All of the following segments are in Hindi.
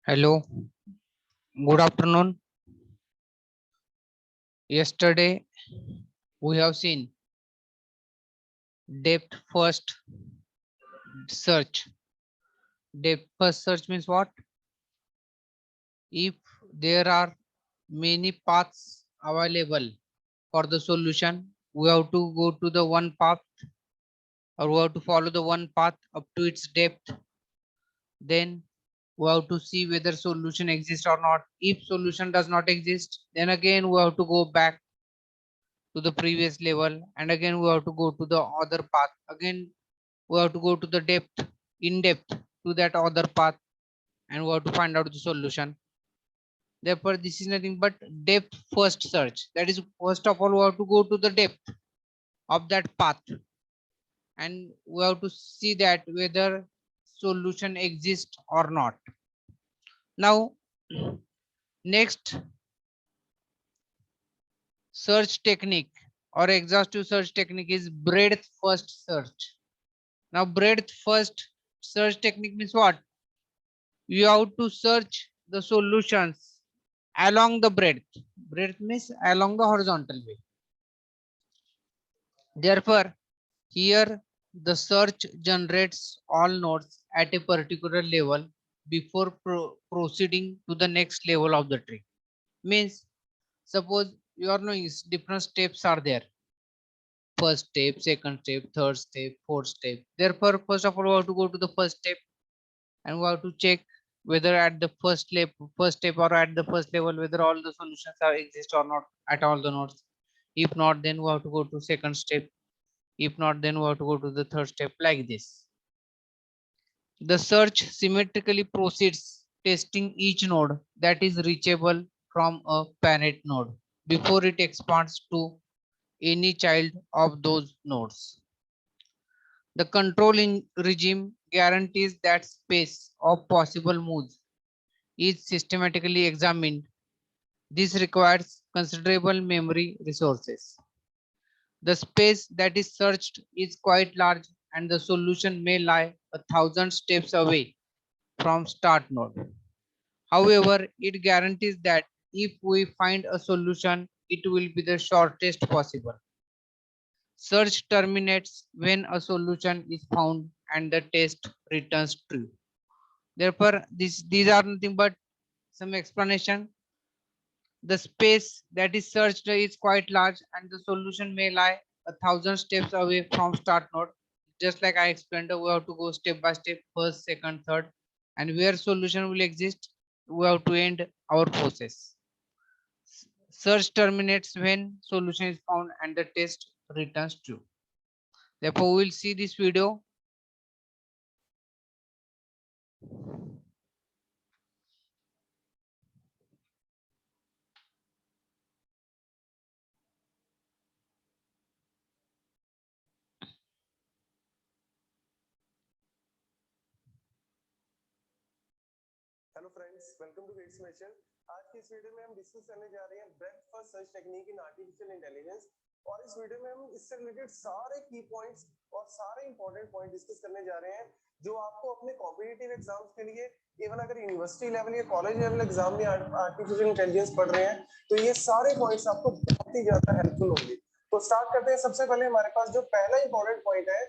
Hello, good afternoon. Yesterday we have seen depth first search. Depth first search means what? If there are many paths available for the solution, we have to go to the one path, or we have to follow the one path up to its depth. Then we have to see whether solution exists or not. If solution does not exist, then again we have to go back to the previous level, and again we have to go to the other path. Again we have to go to the depth, in depth, to that other path, and we have to find out the solution. Therefore this is nothing but depth first search. That is, first of all we have to go to the depth of that path, and we have to see that whether solution exists or not. Now next search technique or exhaustive search technique is breadth first search. Now breadth first search technique means what? You have to search the solutions along the breadth. Breadth means along the horizontal way. Therefore, here the search generates all nodes at a particular level before proceeding to the next level of the tree. Means, suppose you are knowing different steps are there. First step, second step, third step, fourth step. Therefore, first of all, we have to go to the first step, and we have to check whether at the first step or at the first level whether all the solutions are exist or not at all the nodes. If not, then we have to go to second step. If not, then we have to go to the third step, like this. The search symmetrically proceeds, testing each node that is reachable from a parent node before it expands to any child of those nodes. The control regime guarantees that space of possible moves is systematically examined. This requires considerable memory resources. The space that is searched is quite large, and the solution may lie 1,000 steps away from start node. However, it guarantees that if we find a solution, it will be the shortest possible. Search terminates when a solution is found and the test returns true. Therefore, these are nothing but some explanation. The space that is searched is quite large, and the solution may lie 1,000 steps away from start node. Just like I explained, we have to go step by step, first, second, third, and where solution will exist, we have to end our process. Search terminates when solution is found and the test returns true. Therefore, we will see this video. Hello friends, welcome to GATE's lecture. आज की इस वीडियो में हम डिस्कस करने जा रहे हैं breath first search technique in artificial intelligence. और इस वीडियो में हम इससे रिलेटेड सारे की पॉइंट्स और सारे इंपॉर्टेंट पॉइंट डिस्कस करने जा रहे हैं जो आपको अपने कॉम्पिटिटिव एग्जाम्स के लिए, इवन अगर यूनिवर्सिटी लेवल या कॉलेज लेवल एग्जाम में आर्टिफिशियल इंटेलिजेंस पढ़ रहे हैं तो ये सारे पॉइंट्स आपको बहुत ही ज्यादा हेल्पफुल होंगे। तो स्टार्ट करते हैं। सबसे पहले हमारे पास जो पहला इंपॉर्टेंट पॉइंट है,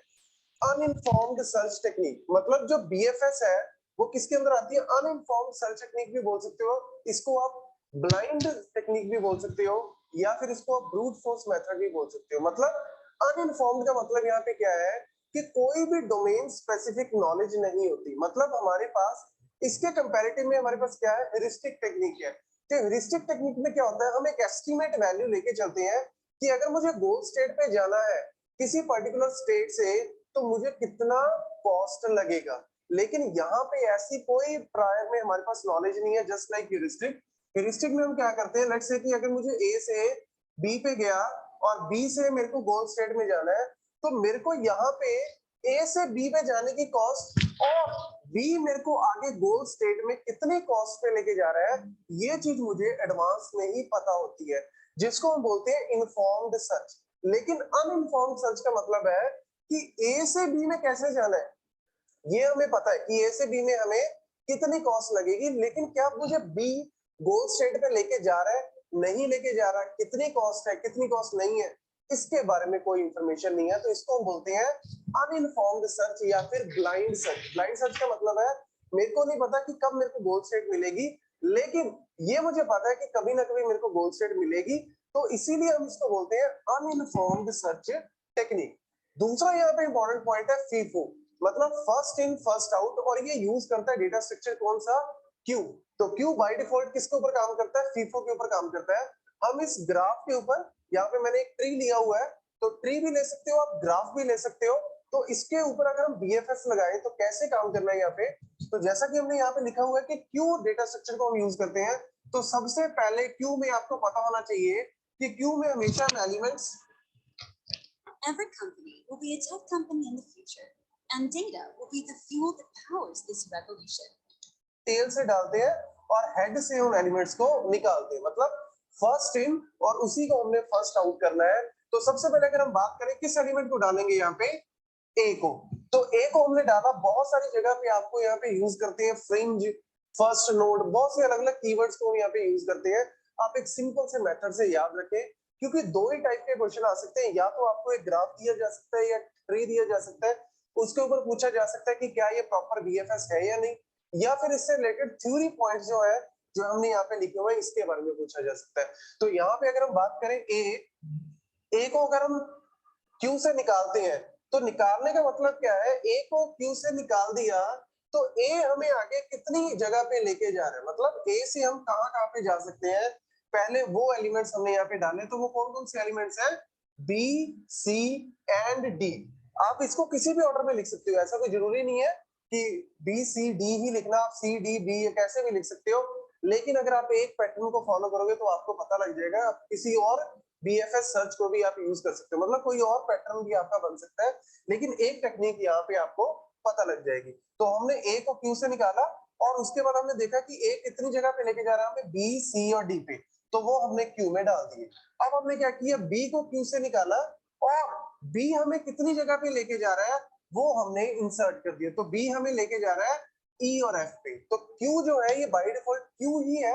अनइन्फॉर्म्ड सर्च टेक्निक। मतलब जो बीएफएस है वो किसके अंदर आती है? अनइन्फॉर्म्ड सर्च टेक्निक भी बोल सकते हो, इसको आप ब्लाइंड टेक्निक भी बोल सकते हो, या फिर इसको आप ब्रूट फोर्स मेथड भी बोल सकते हो। मतलब अनइन्फॉर्म्ड का मतलब यहाँ पे क्या है कि कोई भी डोमेन स्पेसिफिक नॉलेज नहीं होती। मतलब हमारे पास इसके कंपैरेटिव में हमारे पास क्या है? ह्यूरिस्टिक टेक्निक है। तो ह्यूरिस्टिक टेक्निक में क्या होता है, हम एक एस्टिमेट वैल्यू लेके चलते हैं कि अगर मुझे गोल स्टेट पे जाना है किसी पर्टिकुलर स्टेट से तो मुझे कितना कॉस्ट लगेगा। लेकिन यहाँ पे ऐसी कोई प्रायर में हमारे पास नॉलेज नहीं है। जस्ट लाइक ह्यूरिस्टिक, ह्यूरिस्टिक में हम क्या करते हैं, लेट्स से कि अगर मुझे ए से बी पे गया और बी से मेरे को गोल स्टेट में जाना है तो मेरे को यहाँ पे ए से बी पे जाने की कॉस्ट और बी मेरे को आगे गोल स्टेट में कितने कॉस्ट पे लेके जा रहा है, ये चीज मुझे एडवांस में ही पता होती है, जिसको हम बोलते हैं इन्फॉर्म्ड सर्च। लेकिन अनइन्फॉर्म्ड सर्च का मतलब है कि ए से बी में कैसे जाना है ये हमें पता है कि ए से बी में हमें कितनी कॉस्ट लगेगी, लेकिन क्या मुझे बी गोल स्टेट पे लेके जा रहा है, नहीं लेके जा रहा, कितनी कॉस्ट है, कितनी कॉस्ट नहीं है, इसके बारे में कोई इंफॉर्मेशन नहीं है। तो इसको हम बोलते हैं अनइन्फॉर्म्ड सर्च या फिर ब्लाइंड सर्च। ब्लाइंड सर्च का मतलब है मेरे को नहीं पता कि कब मेरे को गोल स्टेट मिलेगी, लेकिन ये मुझे पता है कि कभी ना कभी मेरे को गोल स्टेट मिलेगी, तो इसीलिए हम इसको बोलते हैं अनइन्फॉर्म्ड सर्च टेक्निक। दूसरा यहाँ पे इंपॉर्टेंट पॉइंट है फीफो, मतलब फर्स्ट इन फर्स्ट आउट, और ये यूज करता है डेटा स्ट्रक्चर कौन सा, क्यू। तो क्यू बाय डिफॉल्ट किसके ऊपर काम करता है, फीफो के ऊपर काम करता है। हम इस ग्राफ के ऊपर, यहाँ पे मैंने एक ट्री लिया हुआ है, तो ट्री भी ले सकते हो आप, ग्राफ भी ले सकते हो। तो इसके ऊपर अगर हम बीएफएस लगाएं तो कैसे काम करना है यहाँ पे, तो जैसा कि हमने यहाँ पे लिखा हुआ है कि क्यू डेटा स्ट्रक्चर को हम यूज करते हैं, तो सबसे पहले क्यू में आपको पता होना चाहिए कि क्यू में हमेशा elements, Every company will be a tech company in the future, and data will be the fuel that powers this revolution. टेल से डालते हैं और हेड से उन एलिमेंट्स को निकालते हैं, मतलब फर्स्ट इन, और उसी को हमने फर्स्ट आउट करना है। तो सबसे पहले अगर हम बात करें किस एलिमेंट को डालेंगे यहाँ पे, ए को, तो ए को हमने डाला, बहुत सारी जगह पे आपको यहाँ पे यूज करते हैं फ्रिंज, फर्स्ट नोड, बहुत से अलग अलग कीवर्ड्स को हम यहाँ पे यूज करते हैं। आप एक सिंपल से मेथड से याद रखें, क्योंकि दो ही टाइप के क्वेश्चन आ सकते हैं, या तो आपको एक ग्राफ दिया जा सकता है या ट्री दिया जा सकता है, उसके ऊपर पूछा जा सकता है कि क्या ये प्रॉपर बीएफएस है या नहीं, या फिर इससे रिलेटेड थ्योरी पॉइंट्स जो है जो हमने यहाँ पे लिखे हुए हैं इसके बारे में पूछा जा सकता है। तो यहाँ पे अगर हम बात करें ए को अगर हम क्यू से निकालते हैं, तो निकालने का मतलब क्या है, ए को क्यू से निकाल दिया तो ए हमें आगे कितनी जगह पे लेके जा रहा है, मतलब ए से हम कहाँ कहाँ पे जा सकते हैं। पहले वो एलिमेंट्स हमने यहाँ पे डाले, तो वो कौन कौन से एलिमेंट्स हैं, बी सी एंड डी। आप इसको किसी भी ऑर्डर में लिख सकते हो, ऐसा कोई जरूरी नहीं है कि बी सी डी ही लिखना, आप सी डी बी कैसे भी लिख सकते हो, लेकिन अगर आप एक पैटर्न को फॉलो करोगे तो आपको पता लग जाएगा। आप किसी और बीएफएस सर्च को भी आप यूज कर सकते हो, मतलब कोई और पैटर्न भी आपका बन सकता है, लेकिन एक टेक्निक यहाँ पे आपको पता लग जाएगी। तो हमने ए को क्यू से निकाला, और उसके बाद हमने देखा कि ए कितनी जगह पे लेके जा रहा है हमें, बी सी और डी पे, तो वो हमने क्यू में डाल दिए। अब हमने क्या किया, बी को क्यू से निकाला, और बी हमें कितनी जगह पे लेके जा रहा है वो हमने इंसर्ट कर दिया, तो बी हमें लेके जा रहा है ई और एफ पे। तो क्यू जो है ये बाय डिफॉल्ट क्यू ही है,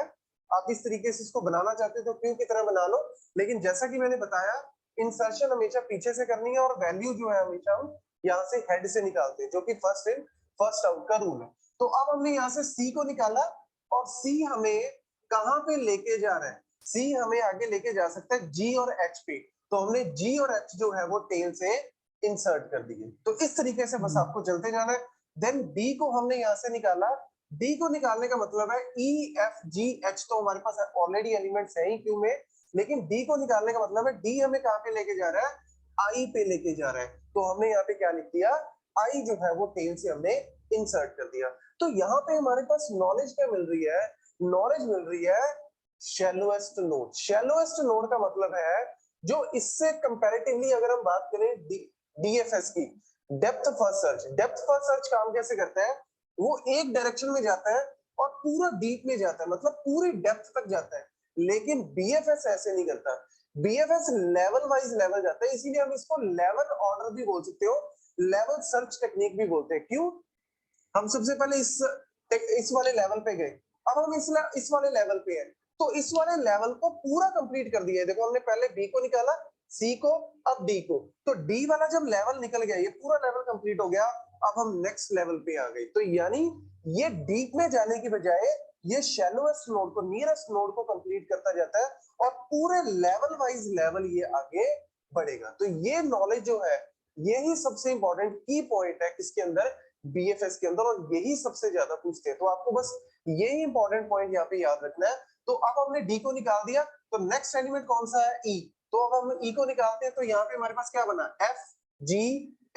आप इस तरीके से इसको बनाना चाहते हो तो क्यू की तरह बना लो, लेकिन जैसा कि मैंने बताया इंसर्शन हमेशा पीछे से करनी है, और वैल्यू जो है हमेशा हम यहाँ से हेड से निकालते हैं, जो कि फर्स्ट इन फर्स्ट आउट का रूल है। तो अब हमने यहाँ से सी को निकाला, और सी हमें कहाँ पे लेके जा रहा है, सी हमें आगे लेके जा सकता है जी और एच पे, तो हमने जी और एच जो है वो टेल से इंसर्ट कर दिए। तो इस तरीके से बस आपको चलते जाना है। देन डी को हमने यहाँ से निकाला, डी को निकालने का मतलब है ई एफ जी एच, तो हमारे पास ऑलरेडी एलिमेंट्स है ही क्यू में, लेकिन डी को निकालने का मतलब है डी हमें कहाँ पे लेके जा रहा है, आई पे लेके जा रहा है, तो हमने यहाँ पे क्या लिख दिया, आई जो है वो टेल से हमने इंसर्ट कर दिया। तो यहाँ पे हमारे पास नॉलेज क्या मिल रही है, नॉलेज मिल रही है शैलोएस्ट नोड। शैलोएस्ट नोड का मतलब है जो इससे कंपैरेटिवली अगर हम बात करें डीएफएस की, depth first search. Depth first search काम कैसे करता है, वो एक डायरेक्शन में जाता है और पूरा डीप में जाता है, मतलब पूरी डेप्थ तक जाता है, लेकिन बीएफएस ऐसे नहीं करता। बीएफएस लेवल वाइज लेवल जाता है, इसीलिए हम इसको लेवल ऑर्डर भी बोल सकते हो, लेवल सर्च टेक्निक भी बोलते हैं। क्यों, हम सबसे पहले इस वाले लेवल पे गए, अब हम इस वाले लेवल पे हैं, तो इस वाले लेवल को पूरा कंप्लीट कर दिया है। देखो हमने पहले बी को निकाला, सी को, अब डी को, तो डी वाला जब लेवल निकल गया, ये पूरा लेवल कंप्लीट हो गया, अब हम नेक्स्ट लेवल पे आ गए। तो यानी ये डीप में जाने की बजाय ये शैलोएस्ट नोड को, नियरेस्ट नोड को कंप्लीट करता जाता है, और पूरे लेवल वाइज लेवल ये आगे बढ़ेगा। तो ये नॉलेज जो है यही सबसे इंपॉर्टेंट की पॉइंट है किसके अंदर, बीएफएस के अंदर, और यही सबसे ज्यादा पूछते हैं। तो आपको बस यही इंपॉर्टेंट पॉइंट यहाँ पे याद रखना है। तो अब हमने डी को निकाल दिया, तो नेक्स्ट एलिमेंट कौन सा है, ई। तो अब हम ई को निकालते हैं, तो यहाँ पे हमारे पास क्या बना, एफ जी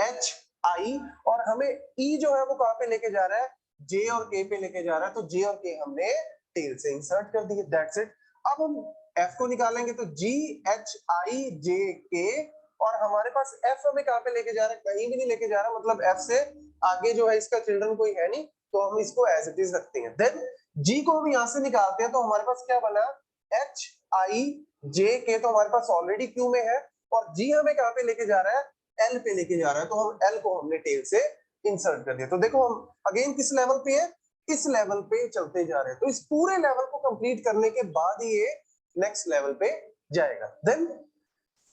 एच आई, और हमें ई जो है वो कहाँ पे लेके जा रहा है, जे और के पे लेके जा रहा है, तो जे और के हमने टेल से इंसर्ट कर दिए, दैट्स इट। अब हम एफ को निकालेंगे, तो जी एच आई जे के, और हमारे पास एफ हमें कहाँ पे लेके जा रहा है, कहीं भी नहीं लेके जा रहा, मतलब एफ से आगे जो है इसका चिल्ड्रन कोई है नहीं, तो हम इसको एज इट इज रखते हैं। देन जी को हम यहाँ से निकालते हैं, तो हमारे पास क्या बना, एच आई जे के, तो हमारे पास ऑलरेडी क्यू में है, और जी हमें कहाँ पे लेके जा रहा है, एल पे लेके जा रहा है, तो हम एल को हमने टेल से इंसर्ट कर दिया। तो देखो हम अगेन किस लेवल पे है, इस लेवल पे चलते जा रहे हैं। तो इस पूरे लेवल को कंप्लीट करने के बाद ये नेक्स्ट लेवल पे जाएगा। देन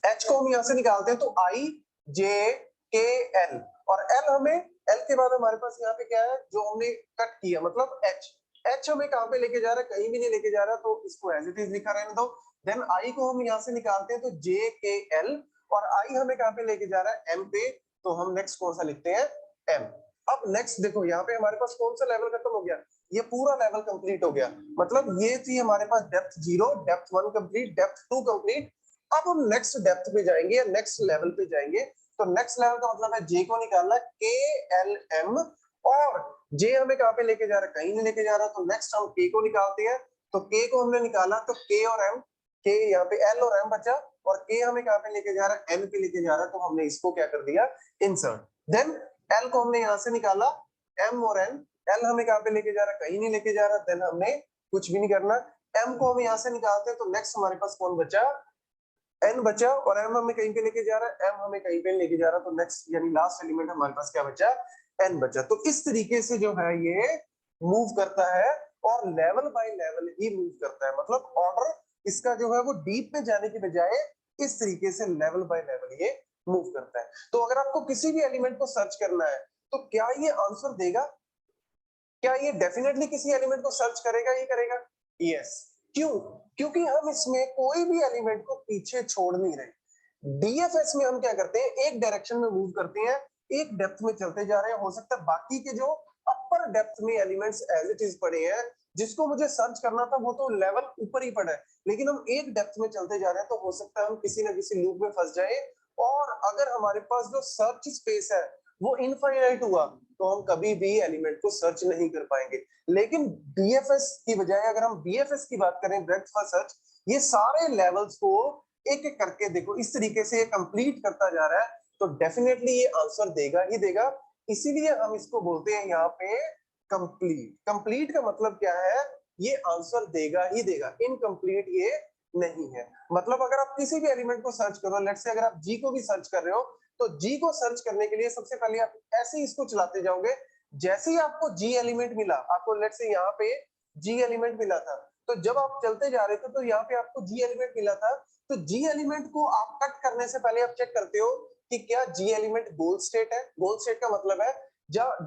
एच को हम यहां से निकालते हैं, तो आई जे के एल, और एल हमें, एल के बाद हमारे पास यहाँ पे क्या है जो हमने कट किया, मतलब एच। एच हमें कहां पे लेके जा रहा है, कहीं भी नहीं लेके जा रहा, तो इसको एज इट इज लिखा रहने दो। देन आई को हम यहां से निकालते हैं, तो जे के एल, और आई हमें कहां पे लेके जा रहा है, एम पे, तो हम नेक्स्ट कौन सा लिखते हैं, एम। अब नेक्स्ट देखो यहाँ पे हमारे पास कौन सा लेवल खत्म हो गया, ये पूरा लेवल कंप्लीट हो गया। मतलब ये थी हमारे पास depth 0, depth 1 complete, depth 2 complete. अब हम नेक्स्ट डेप्थ पे जाएंगे, नेक्स्ट लेवल पे जाएंगे। तो नेक्स्ट लेवल का मतलब है जे को निकालना, के एल एम, और जे हमें कहां पे लेके जा रहा है, कहीं नहीं लेके जा रहा, तो नेक्स्ट हम के को निकालते हैं। तो के को हमने निकाला, तो के और एम, के यहाँ पे एल और एम बचा, और के हमें कहां पे लेके जा रहा है, एन पे लेके जा रहा है, तो हमने इसको क्या कर दिया, इंसर्ट। देन एल को हमने यहां से निकाला, एम और एन, एल हमें कहां पे लेके जा रहा है, कहीं नहीं लेके जा रहा, देन हमने कुछ भी नहीं करना। एम को हम यहां से निकालते हैं, तो नेक्स्ट हमारे पास कौन बचा, एन बचा, और एम हमें कहीं पे लेके जा रहा है, एम हमें कहीं पे लेके जा रहा, तो नेक्स्ट यानी लास्ट एलिमेंट हमारे पास क्या बचा, एन बचा। तो इस तरीके से जो है ये मूव करता है, और level by level he move करता है। मतलब ऑर्डर इसका जो है वो डीप में जाने की बजाय इस तरीके से लेवल बाय लेवल ये मूव करता है। तो अगर आपको किसी भी एलिमेंट को सर्च करना है, तो क्या ये आंसर देगा, क्या ये डेफिनेटली किसी एलिमेंट को सर्च करेगा, ये करेगा, यस। क्यों, क्योंकि हम इसमें कोई भी एलिमेंट को पीछे छोड़ नहीं रहे। डीएफएस में हम क्या करते हैं, एक डायरेक्शन में मूव करते हैं, एक डेप्थ में चलते जा रहे हैं। हो सकता है बाकी के जो अपर डेप्थ में एलिमेंट्स एज इट इज पड़े हैं, जिसको मुझे सर्च करना था वो तो लेवल ऊपर ही पड़ा है, लेकिन हम एक डेप्थ में चलते जा रहे हैं, तो हो सकता है हम किसी ना किसी लूप में फंस जाए। और अगर हमारे पास जो सर्च स्पेस है वो इनफाइनाइट हुआ, तो हम कभी भी एलिमेंट को सर्च नहीं कर पाएंगे। लेकिन डीएफएस की बजाय अगर हम बीएफएस की बात करें, ब्रेड्थ फर्स्ट सर्च, ये सारे लेवल्स को एक एक करके देखो इस तरीके से कंप्लीट करता जा रहा है, तो डेफिनेटली ये आंसर देगा ही देगा। इसीलिए हम इसको बोलते हैं यहाँ पे कंप्लीट। कंप्लीट का मतलब क्या है, ये आंसर देगा ही देगा, इनकम्प्लीट ये नहीं है। मतलब अगर आप किसी भी एलिमेंट को सर्च करो, लेट्स से अगर आप जी को भी सर्च कर रहे हो, तो जी को सर्च करने के लिए सबसे पहले आप ऐसे ही इसको चलाते जाओगे। जैसे ही आपको जी एलिमेंट मिला, आपको लेट्स से यहाँ पे जी एलिमेंट मिला था, तो जब आप चलते जा रहे थे तो यहाँ पे आपको जी एलिमेंट मिला था, तो जी एलिमेंट को आप कट करने से पहले आप चेक करते हो कि क्या जी एलिमेंट गोल स्टेट है। गोल स्टेट का मतलब है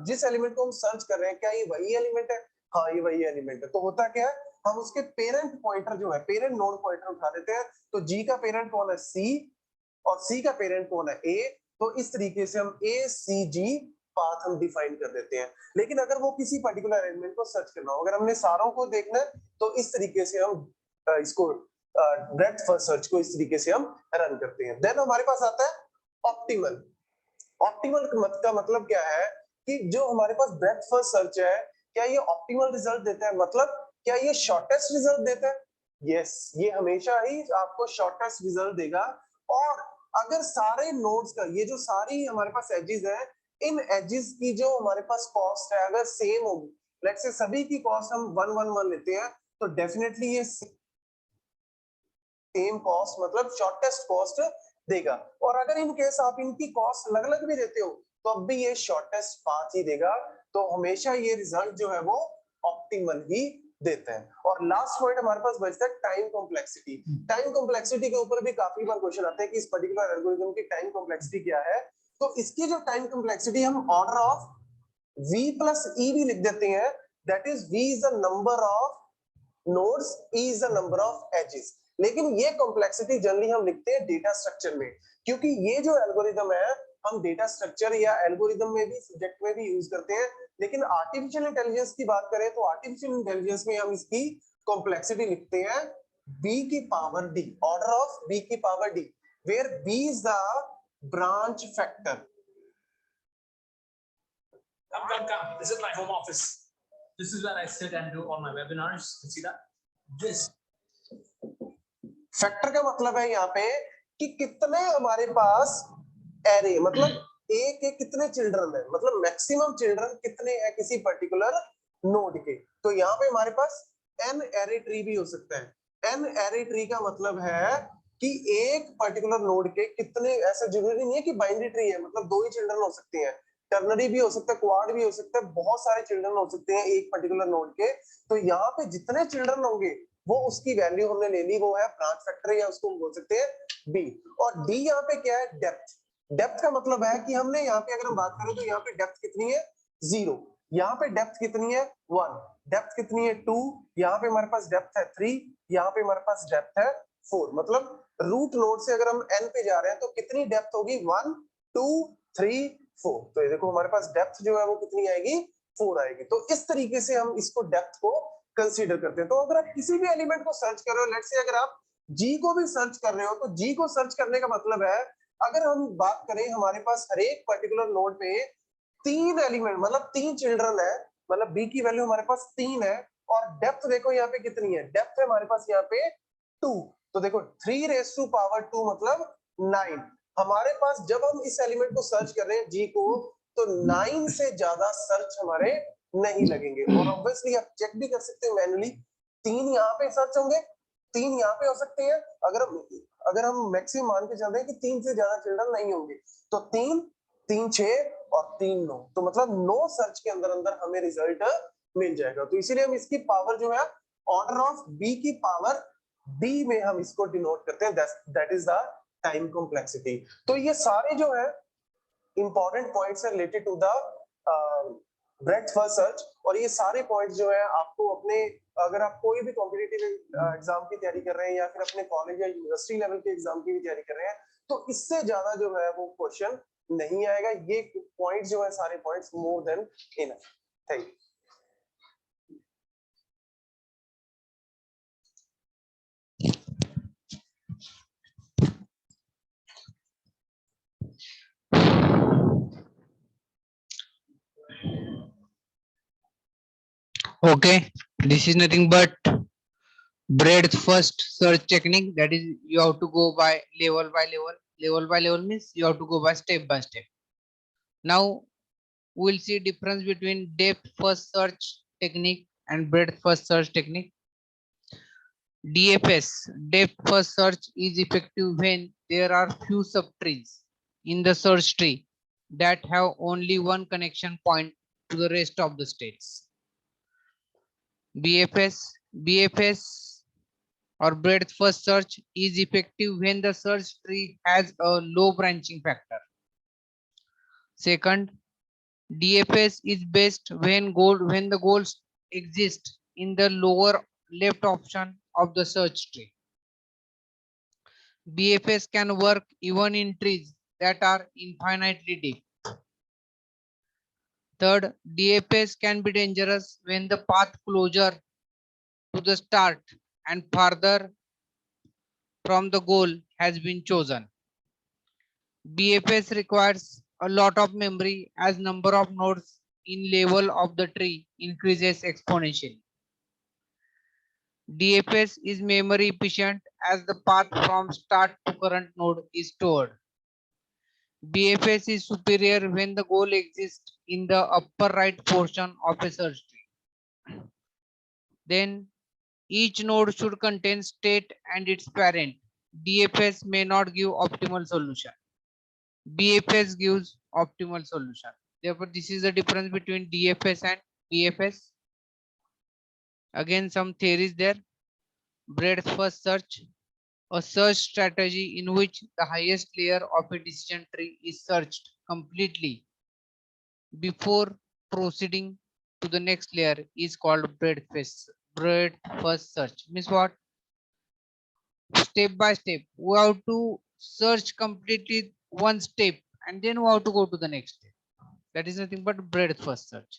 जिस एलिमेंट को हम सर्च कर रहे हैं क्या ये वही एलिमेंट है, हाँ ये वही एलिमेंट है। तो होता क्या है, हम उसके पेरेंट पॉइंटर जो है, पेरेंट नोड पॉइंटर उठा देते हैं। तो जी का पेरेंट कौन है, सी, और सी का पेरेंट कौन है, ए। तो इस तरीके से हम ए सी जी पाथ हम डिफाइन कर देते हैं। लेकिन अगर वो किसी पर्टिकुलर एलिमेंट को सर्च करना हो, अगर हमने सारों को देखना है, तो इस तरीके से हम इसको ब्रेड्थ फर्स्ट सर्च को इस तरीके से हम रन करते हैं। देन हमारे पास आता है ऑप्टिमल। ऑप्टिमल का मतलब क्या है कि जो हमारे पास ब्रेड्थ फर्स्ट सर्च है, क्या ये ऑप्टिमल रिजल्ट देता है, मतलब क्या ये शॉर्टेस्ट रिजल्ट देता है, यस, ये हमेशा ही आपको शॉर्टेस्ट रिजल्ट देगा। और अगर सारे नोड्स का, ये जो सारी हमारे पास एजेस है, इन एजेस की जो हमारे पास कॉस्ट है अगर सेम होगी, लेट्स से सभी की कॉस्ट हम 111 लेते हैं, तो डेफिनेटली ये सेम कॉस्ट मतलब शॉर्टेस्ट कॉस्ट देगा। और अगर इन केस आप इनकी कॉस्ट अलग अलग भी देते हो, तो अब भी ये शॉर्टेस्ट पाथ ही देगा। तो हमेशा ये रिजल्ट जो है वो ऑप्टिमल ही देते हैं। और लास्ट पॉइंट हमारे पास बचता है टाइम कॉम्प्लेक्सिटी। टाइम कॉम्प्लेक्सिटी के ऊपर भी काफी बार क्वेश्चन आते हैं कि इस पर्टिकुलर एल्गोरिथम की टाइम कॉम्प्लेक्सिटी क्या है। तो इसकी जो टाइम कॉम्प्लेक्सिटी हम ऑर्डर ऑफ v प्लस ई भी लिख देते हैं, that is v is the number of nodes, e is the number of edges। लेकिन ये कॉम्प्लेक्सिटी जनरली हम लिखते हैं डेटा स्ट्रक्चर में, क्योंकि ये जो एल्गोरिदम है हम डेटा स्ट्रक्चर या एल्गोरिदम में भी, सब्जेक्ट में भी यूज करते हैं। लेकिन आर्टिफिशियल इंटेलिजेंस की बात करें तो आर्टिफिशियल इंटेलिजेंस में हम इसकी कॉम्प्लेक्सिटी लिखते हैं b की power d, order of b की power d, where b is the branch factor। Come. This is my home office. This is where I sit and do all my webinars. You can see that. This. Factor का मतलब है यहाँ पे कि कितने हमारे पास एरे, मतलब ए के कितने चिल्ड्रन है, मतलब मैक्सिमम चिल्ड्रन कितने हैं किसी पर्टिकुलर नोड के। तो यहाँ पे हमारे पास एन एरे ट्री भी हो सकता है। एन एरे ट्री का मतलब है कि एक पर्टिकुलर नोड के कितने, ऐसा जरूरी नहीं है कि बाइनरी ट्री है, मतलब दो ही चिल्ड्रन हो सकते हैं। टर्नरी भी हो सकता है, क्वाड भी हो सकता है, बहुत सारे चिल्ड्रन हो सकते हैं एक पर्टिकुलर नोड के। तो यहाँ पे जितने चिल्ड्रन होंगे वो उसकी वैल्यू हमने ले ली, वो है ब्रांच फैक्टर, या उसको हम बोल सकते हैं बी। और डी यहाँ पे क्या है, डेप्थ। डेप्थ का मतलब है कि हमने यहाँ पे अगर हम बात करें तो यहाँ पे डेप्थ कितनी है, 0। यहाँ पे डेप्थ कितनी है, 1। डेप्थ कितनी है, 2। यहाँ पे हमारे पास डेप्थ है 3। यहाँ पे हमारे पास डेप्थ है 4। मतलब रूट नोड से अगर हम एन पे जा रहे हैं तो कितनी डेप्थ होगी, 1 2 3 4। तो ये देखो हमारे पास डेप्थ जो है वो कितनी आएगी, 4 आएगी। तो इस तरीके से हम इसको डेप्थ को कंसीडर करते हैं। तो अगर आप किसी भी एलिमेंट को सर्च कर रहे हो, लेट्स से अगर आप जी को भी सर्च कर रहे हो, तो जी को सर्च करने का मतलब है, अगर हम बात करें हमारे पास हर एक पर्टिकुलर नोड पे 3 एलिमेंट, मतलब 3 चिल्ड्रन है, मतलब बी की वैल्यू हमारे पास 3 है। और डेप्थ देखो यहाँ पे कितनी है, डेप्थ है हमारे पास यहाँ पे 2। तो देखो 3⁻² मतलब 9। हमारे पास जब हम इस एलिमेंट को सर्च कर रहे हैं जी को, तो 9 से ज्यादा सर्च हमारे नहीं लगेंगे। और ऑब्वियसली आप चेक भी कर सकते हैं मैन्युअली, 3 यहाँ पे सर्च होंगे, 3 यहाँ पे हो सकते हैं। अगर हम मैक्सिमम मान के चल रहे हैं कि 3 से ज्यादा चिल्ड्रन नहीं होंगे, तो 3 3 6 और 3 9, तो मतलब 9 सर्च के अंदर अंदर हमें रिजल्ट मिल जाएगा। तो इसीलिए हम इसकी पावर जो है ऑर्डर ऑफ बी की पावर डी में हम इसको डिनोट करते हैं, that is the time complexity. तो ये सारे जो है इंपॉर्टेंट पॉइंट्स है related to the breadth first search. और ये सारे पॉइंट्स जो है आपको अपने, अगर आप कोई भी कॉम्पिटिटिव एग्जाम की तैयारी कर रहे हैं या फिर अपने कॉलेज या यूनिवर्सिटी लेवल के एग्जाम की भी तैयारी कर रहे हैं, तो इससे ज्यादा जो है वो क्वेश्चन नहीं आएगा। ये पॉइंट्स जो है सारे points more than enough. Thank you. Okay, this is nothing but breadth first search technique. That is, you have to go by level by level. Level by level means you have to go by step by step. Now we'll see difference between depth first search technique and breadth first search technique. DFS, depth first search, is effective when there are few subtrees in the search tree that have only one connection point to the rest of the states. BFS or breadth first search is effective when the search tree has a low branching factor. Second, DFS is best when the goals exist in the lower left option of the search tree. BFS can work even in trees that are infinitely deep. Third, DFS can be dangerous when the path closer to the start and farther from the goal has been chosen. BFS requires a lot of memory as number of nodes in level of the tree increases exponentially. DFS is memory efficient as the path from start to current node is stored. BFS is superior when the goal exists in the upper right portion of a search tree. Then each node should contain state and its parent. DFS may not give optimal solution. BFS gives optimal solution. Therefore, this is the difference between DFS and BFS. Again, some theories there. Breadth first search, a search strategy in which the highest layer of a decision tree is searched completely before proceeding to the next layer is called breadth first search. Means what? Step by step, we have to search completely one step and then we have to go to the next step. That is nothing but breadth first search.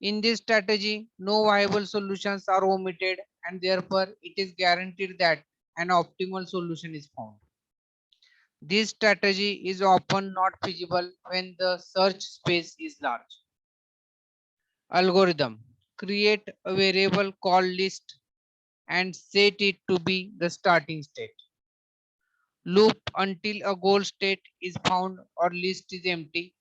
In this strategy, no viable solutions are omitted and therefore it is guaranteed that an optimal solution is found. This strategy is often not feasible when the search space is large. Algorithm: create a variable called list and set it to be the starting state. Loop until a goal state is found or list is empty.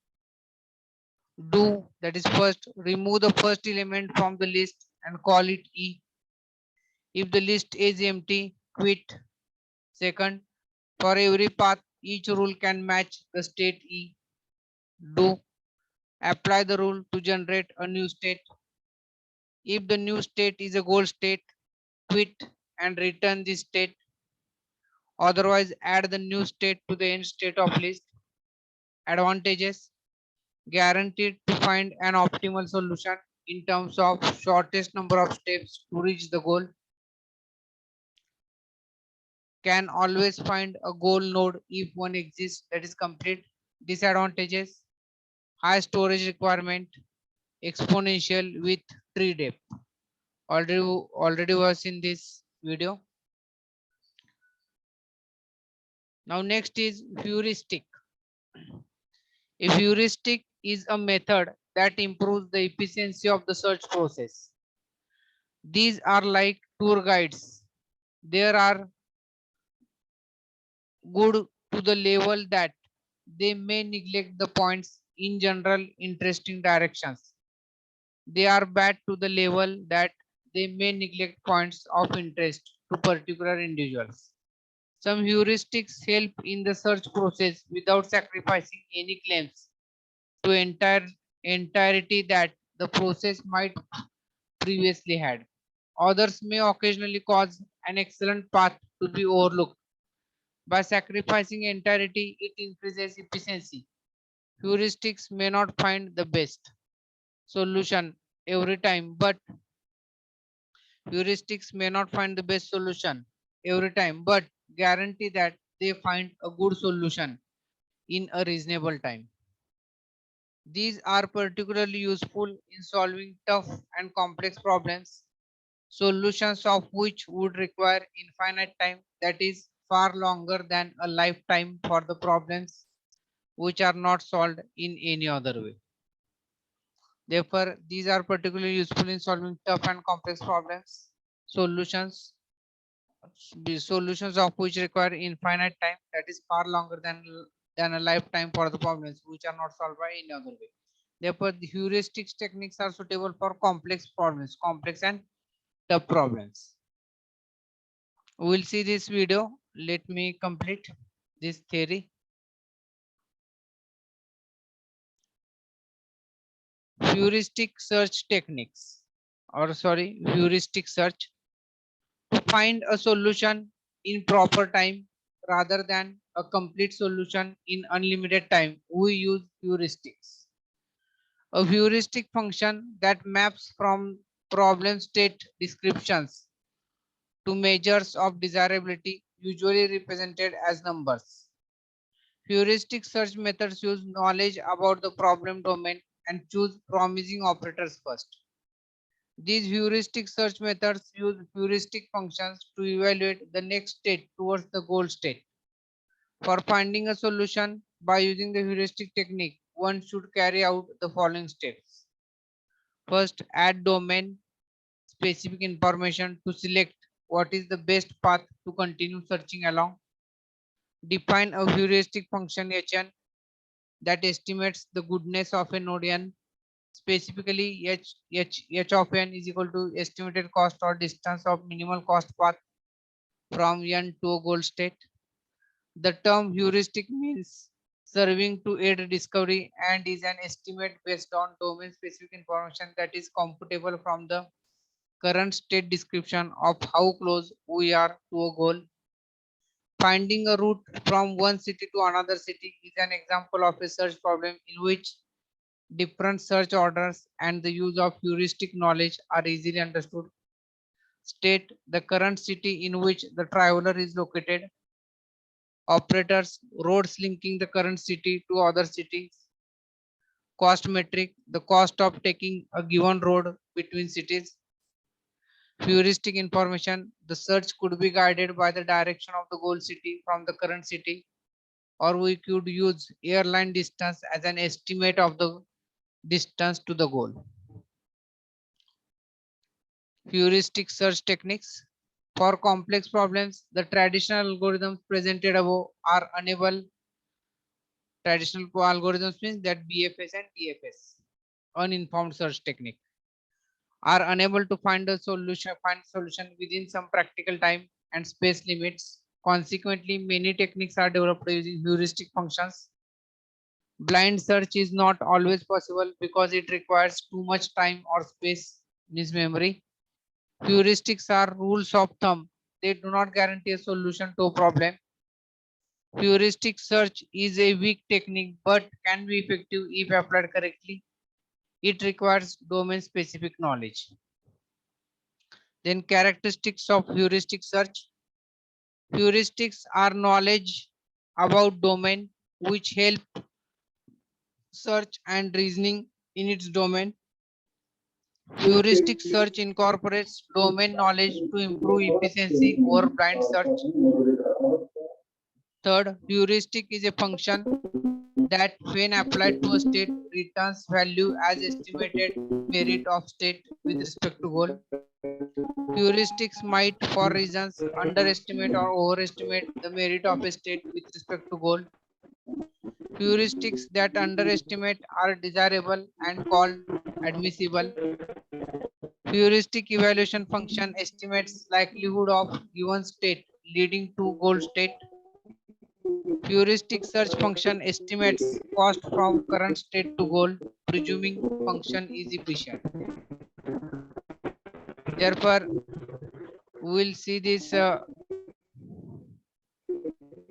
Do, that is first, remove the first element from the list and call it E. If the list is empty, quit. Second, for every path, each rule can match the state E. Do, Apply the rule to generate a new state. If the new state is a goal state, quit and return this state. Otherwise, add the new state to the end state of list. Advantages: guaranteed to find an optimal solution in terms of shortest number of steps to reach the goal. Can always find a goal node if one exists that is complete. Disadvantages: high storage requirement, exponential with tree depth. Already was in this video. Now next is heuristic. A heuristic is a method that improves the efficiency of the search process. These are like tour guides. There are good to the level that they may neglect the points in general interesting directions. They are bad to the level that they may neglect points of interest to particular individuals. Some heuristics help in the search process without sacrificing any claims to entirety that the process might previously had. Others may occasionally cause an excellent path to be overlooked. By sacrificing entirety, it increases efficiency. Heuristics may not find the best solution every time, but heuristics may not find the best solution every time, but guarantee that they find a good solution in a reasonable time. These are particularly useful in solving tough and complex problems, solutions of which would require infinite time, that is, far longer than a lifetime for the problems which are not solved in any other way. Therefore, these are particularly useful in solving tough and complex problems, solutions, solutions of which require infinite time, that is far longer than a lifetime for the problems which are not solved by any other way. Therefore, the heuristics techniques are suitable for complex problems, complex and tough problems. We will see this video. Let me complete this theory. Heuristic search techniques, or sorry, heuristic search. To find a solution in proper time rather than a complete solution in unlimited time, we use heuristics. A heuristic function that maps from problem state descriptions to measures of desirability, usually represented as numbers. Heuristic search methods use knowledge about the problem domain and choose promising operators first. These heuristic search methods use heuristic functions to evaluate the next state towards the goal state. For finding a solution by using the heuristic technique, one should carry out the following steps. First, add domain specific information to select what is the best path to continue searching along. Define a heuristic function Hn that estimates the goodness of a node n. Specifically, h of n is equal to estimated cost or distance of minimal cost path from n to a goal state. The term heuristic means serving to aid discovery and is an estimate based on domain specific information that is computable from the current state description of how close we are to a goal. Finding a route from one city to another city is an example of a search problem in which different search orders and the use of heuristic knowledge are easily understood. State the current city in which the traveler is located. Operators, roads linking the current city to other cities. Cost metric, the cost of taking a given road between cities. Heuristic information, the search could be guided by the direction of the goal city from the current city, or we could use airline distance as an estimate of the distance to the goal. Heuristic search techniques. For complex problems, the traditional algorithms presented above are unable. Traditional algorithms means that BFS and TFS, uninformed search technique, are unable to find solution within some practical time and space limits. Consequently, many techniques are developed using heuristic functions. Blind search is not always possible because it requires too much time or space, means memory. Heuristics are rules of thumb. They do not guarantee a solution to a problem. Heuristic search is a weak technique but can be effective if applied correctly. It requires domain-specific knowledge. Then characteristics of heuristic search. Heuristics are knowledge about domain which help search and reasoning in its domain. Heuristic search incorporates domain knowledge to improve efficiency over blind search. Third, heuristic is a function that when applied to a state returns value as estimated merit of state with respect to goal. Heuristics might for reasons underestimate or overestimate the merit of a state with respect to goal. Heuristics that underestimate are desirable and called admissible. Heuristic evaluation function estimates likelihood of given state leading to goal state. Heuristic search function estimates cost from current state to goal, presuming function is efficient. Therefore, we will see this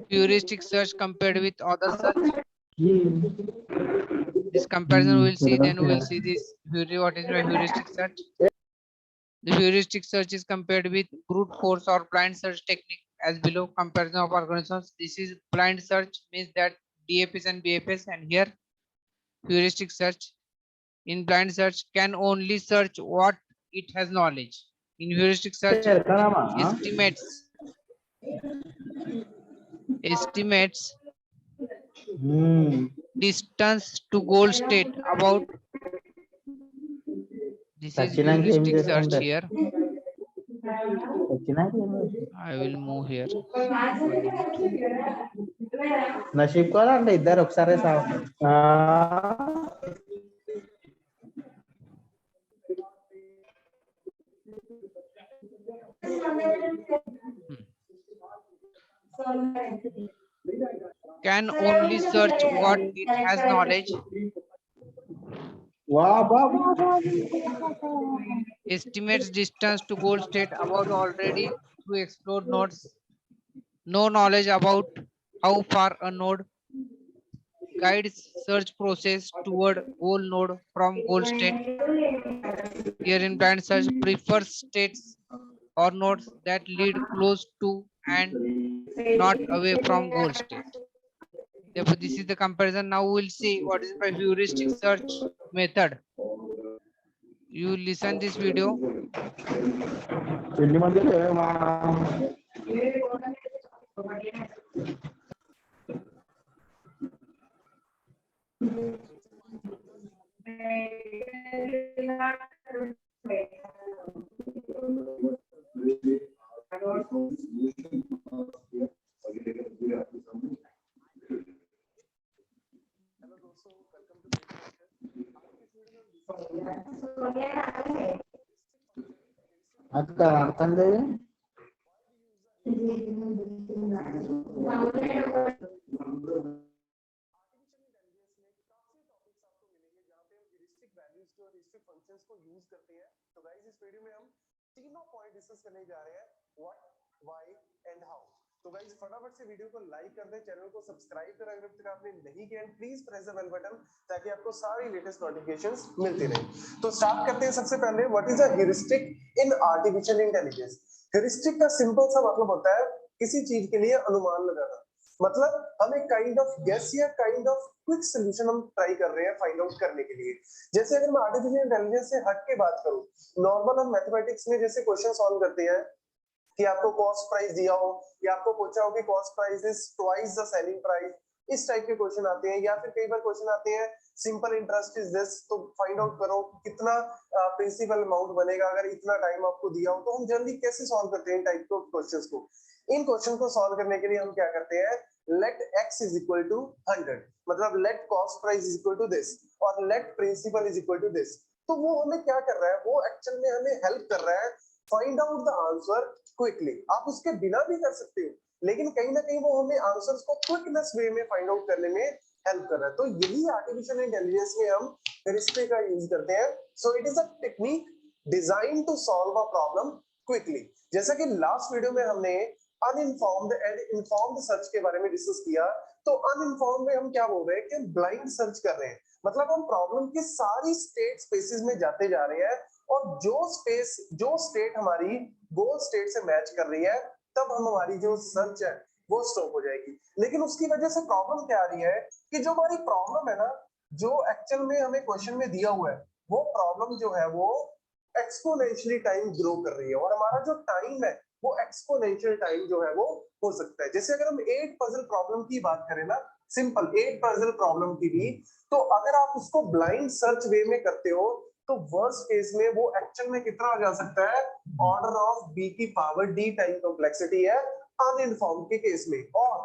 heuristic search compared with other search. This comparison we will see, then we will see this what is my heuristic search. The heuristic search is compared with brute force or blind search technique as below. Comparison of organisms. This is blind search, means that DFS and BFS, and here heuristic search. In blind search can only search what it has knowledge. In heuristic search, estimates distance to goal state about. This is heuristic search here. I will move here. 1 minute. నషీబ్ కూడా అంటే ఇద్దరు ఒకసారి Can only search what it has knowledge. Estimates distance to goal state about already through explored nodes. No knowledge about how far a node. Guides search process toward goal node from goal state. Here in blind search prefers states or nodes that lead close to and not away from goal state. Therefore, this is the comparison. Now we will see what is my heuristic search method. You listen this video. అక్క అర్థం లేదు फंक्शंस को यूज करते हैं। तो गाइस इस वीडियो में हम तीनों पॉइंट डिस्कस करने जा रहे हैं, व्हाट, व्हाई एंड हाउ। तो गाइस फटाफट से वीडियो को लाइक कर दें, चैनल को सब्सक्राइब करें अगर तक आपने नहीं किया, and please press the bell button ताकि आपको सारी लेटेस्ट नोटिफिकेशंस मिलती रहे। तो स्टार्ट करते हैं सबसे पहले, what is a heuristic in artificial intelligence. Heuristic का सिंपल सा मतलब होता है किसी चीज के लिए अनुमान लगाना, मतलब हम एक काइंड ऑफ गेस या काइंड ऑफ क्विक सॉल्यूशन हम ट्राई कर रहे हैं फाइंड आउट करने के लिए। जैसे अगर मैं आर्टिफिशियल इंटेलिजेंस से हट के बात करूं, नॉर्मल हम मैथमेटिक्स में जैसे क्वेश्चन सॉल्व करते हैं कि आपको कॉस्ट प्राइस दिया हो या आपको पूछा हो कि cost price is twice the selling price, इस टाइप के क्वेश्चन आते हैं। या फिर कई बार क्वेश्चन आते हैं सिंपल इंटरेस्ट इज दिस, तो फाइंड आउट करो कितना प्रिंसिपल अमाउंट बनेगा अगर इतना टाइम आपको दिया हो। तो हम जनरली कैसे सॉल्व करते हैं टाइप ऑफ क्वेश्चंस को। इन क्वेश्चन को सॉल्व करने के लिए हम क्या करते हैं, let x is equal to 100, मतलब let cost price is equal to this और let principal is equal to this. तो वो हमें क्या कर रहा है, वो एक्चुअल में हमें हेल्प कर रहा है find out the answer quickly. आप उसके बिना भी कर सकते हो, लेकिन कहीं ना कहीं वो हमें आंसर्स को क्विकनेस वे में फाइंड आउट करने में हेल्प कर रहा है। तो यही आर्टिफिशियल इंटेलिजेंस में हम हेरिस्ट्री का यूज करते हैं। So it is a technique design to solve a problem quickly. जैसा कि लास्ट वीडियो में हमने अनइन्फॉर्म्ड एंड इन्फॉर्म्ड सर्च के बारे में डिस्कस किया, तो अनइन्फॉर्म्ड में हम क्या बोल रहे हैं कि ब्लाइंड सर्च कर रहे हैं, मतलब हम प्रॉब्लम की सारी स्टेट स्पेसेस में जाते जा रहे हैं और जो स्टेट हमारी गोल स्टेट से मैच कर रही है तब हम हमारी जो सर्च है वो स्टॉप हो जाएगी। लेकिन उसकी वजह से प्रॉब्लम क्या आ रही है कि जो हमारी प्रॉब्लम है ना, जो एक्चुअल में हमें क्वेश्चन में दिया हुआ है, वो प्रॉब्लम जो है वो एक्सपोनेंशियली टाइम ग्रो कर रही है और हमारा जो टाइम है वो एक्सपोनेंशियल टाइम जो है वो हो सकता है। जैसे अगर हम 8 पजल प्रॉब्लम की बात करें ना, सिंपल 8 पजल प्रॉब्लम की भी, तो अगर आप उसको ब्लाइंड सर्च वे में करते हो तो वर्स्ट केस में वो एक्चुअल में कितना आ जा सकता है, ऑर्डर ऑफ बी की पावर डी टाइम कॉम्प्लेक्सिटी है अनइन्फॉर्म के केस में, और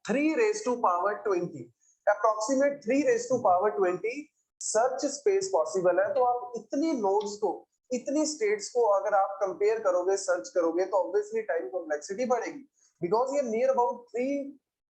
3 raise to power 20 approximate 3 raise to power 20 search space possible है। तो आप इतनी नोड्स को, इतनी स्टेट्स को अगर आप कंपेयर करोगे, सर्च करोगे, तो ऑब्वियसली टाइम कॉम्प्लेक्सिटी बढ़ेगी, बिकॉज ये नियर अबाउट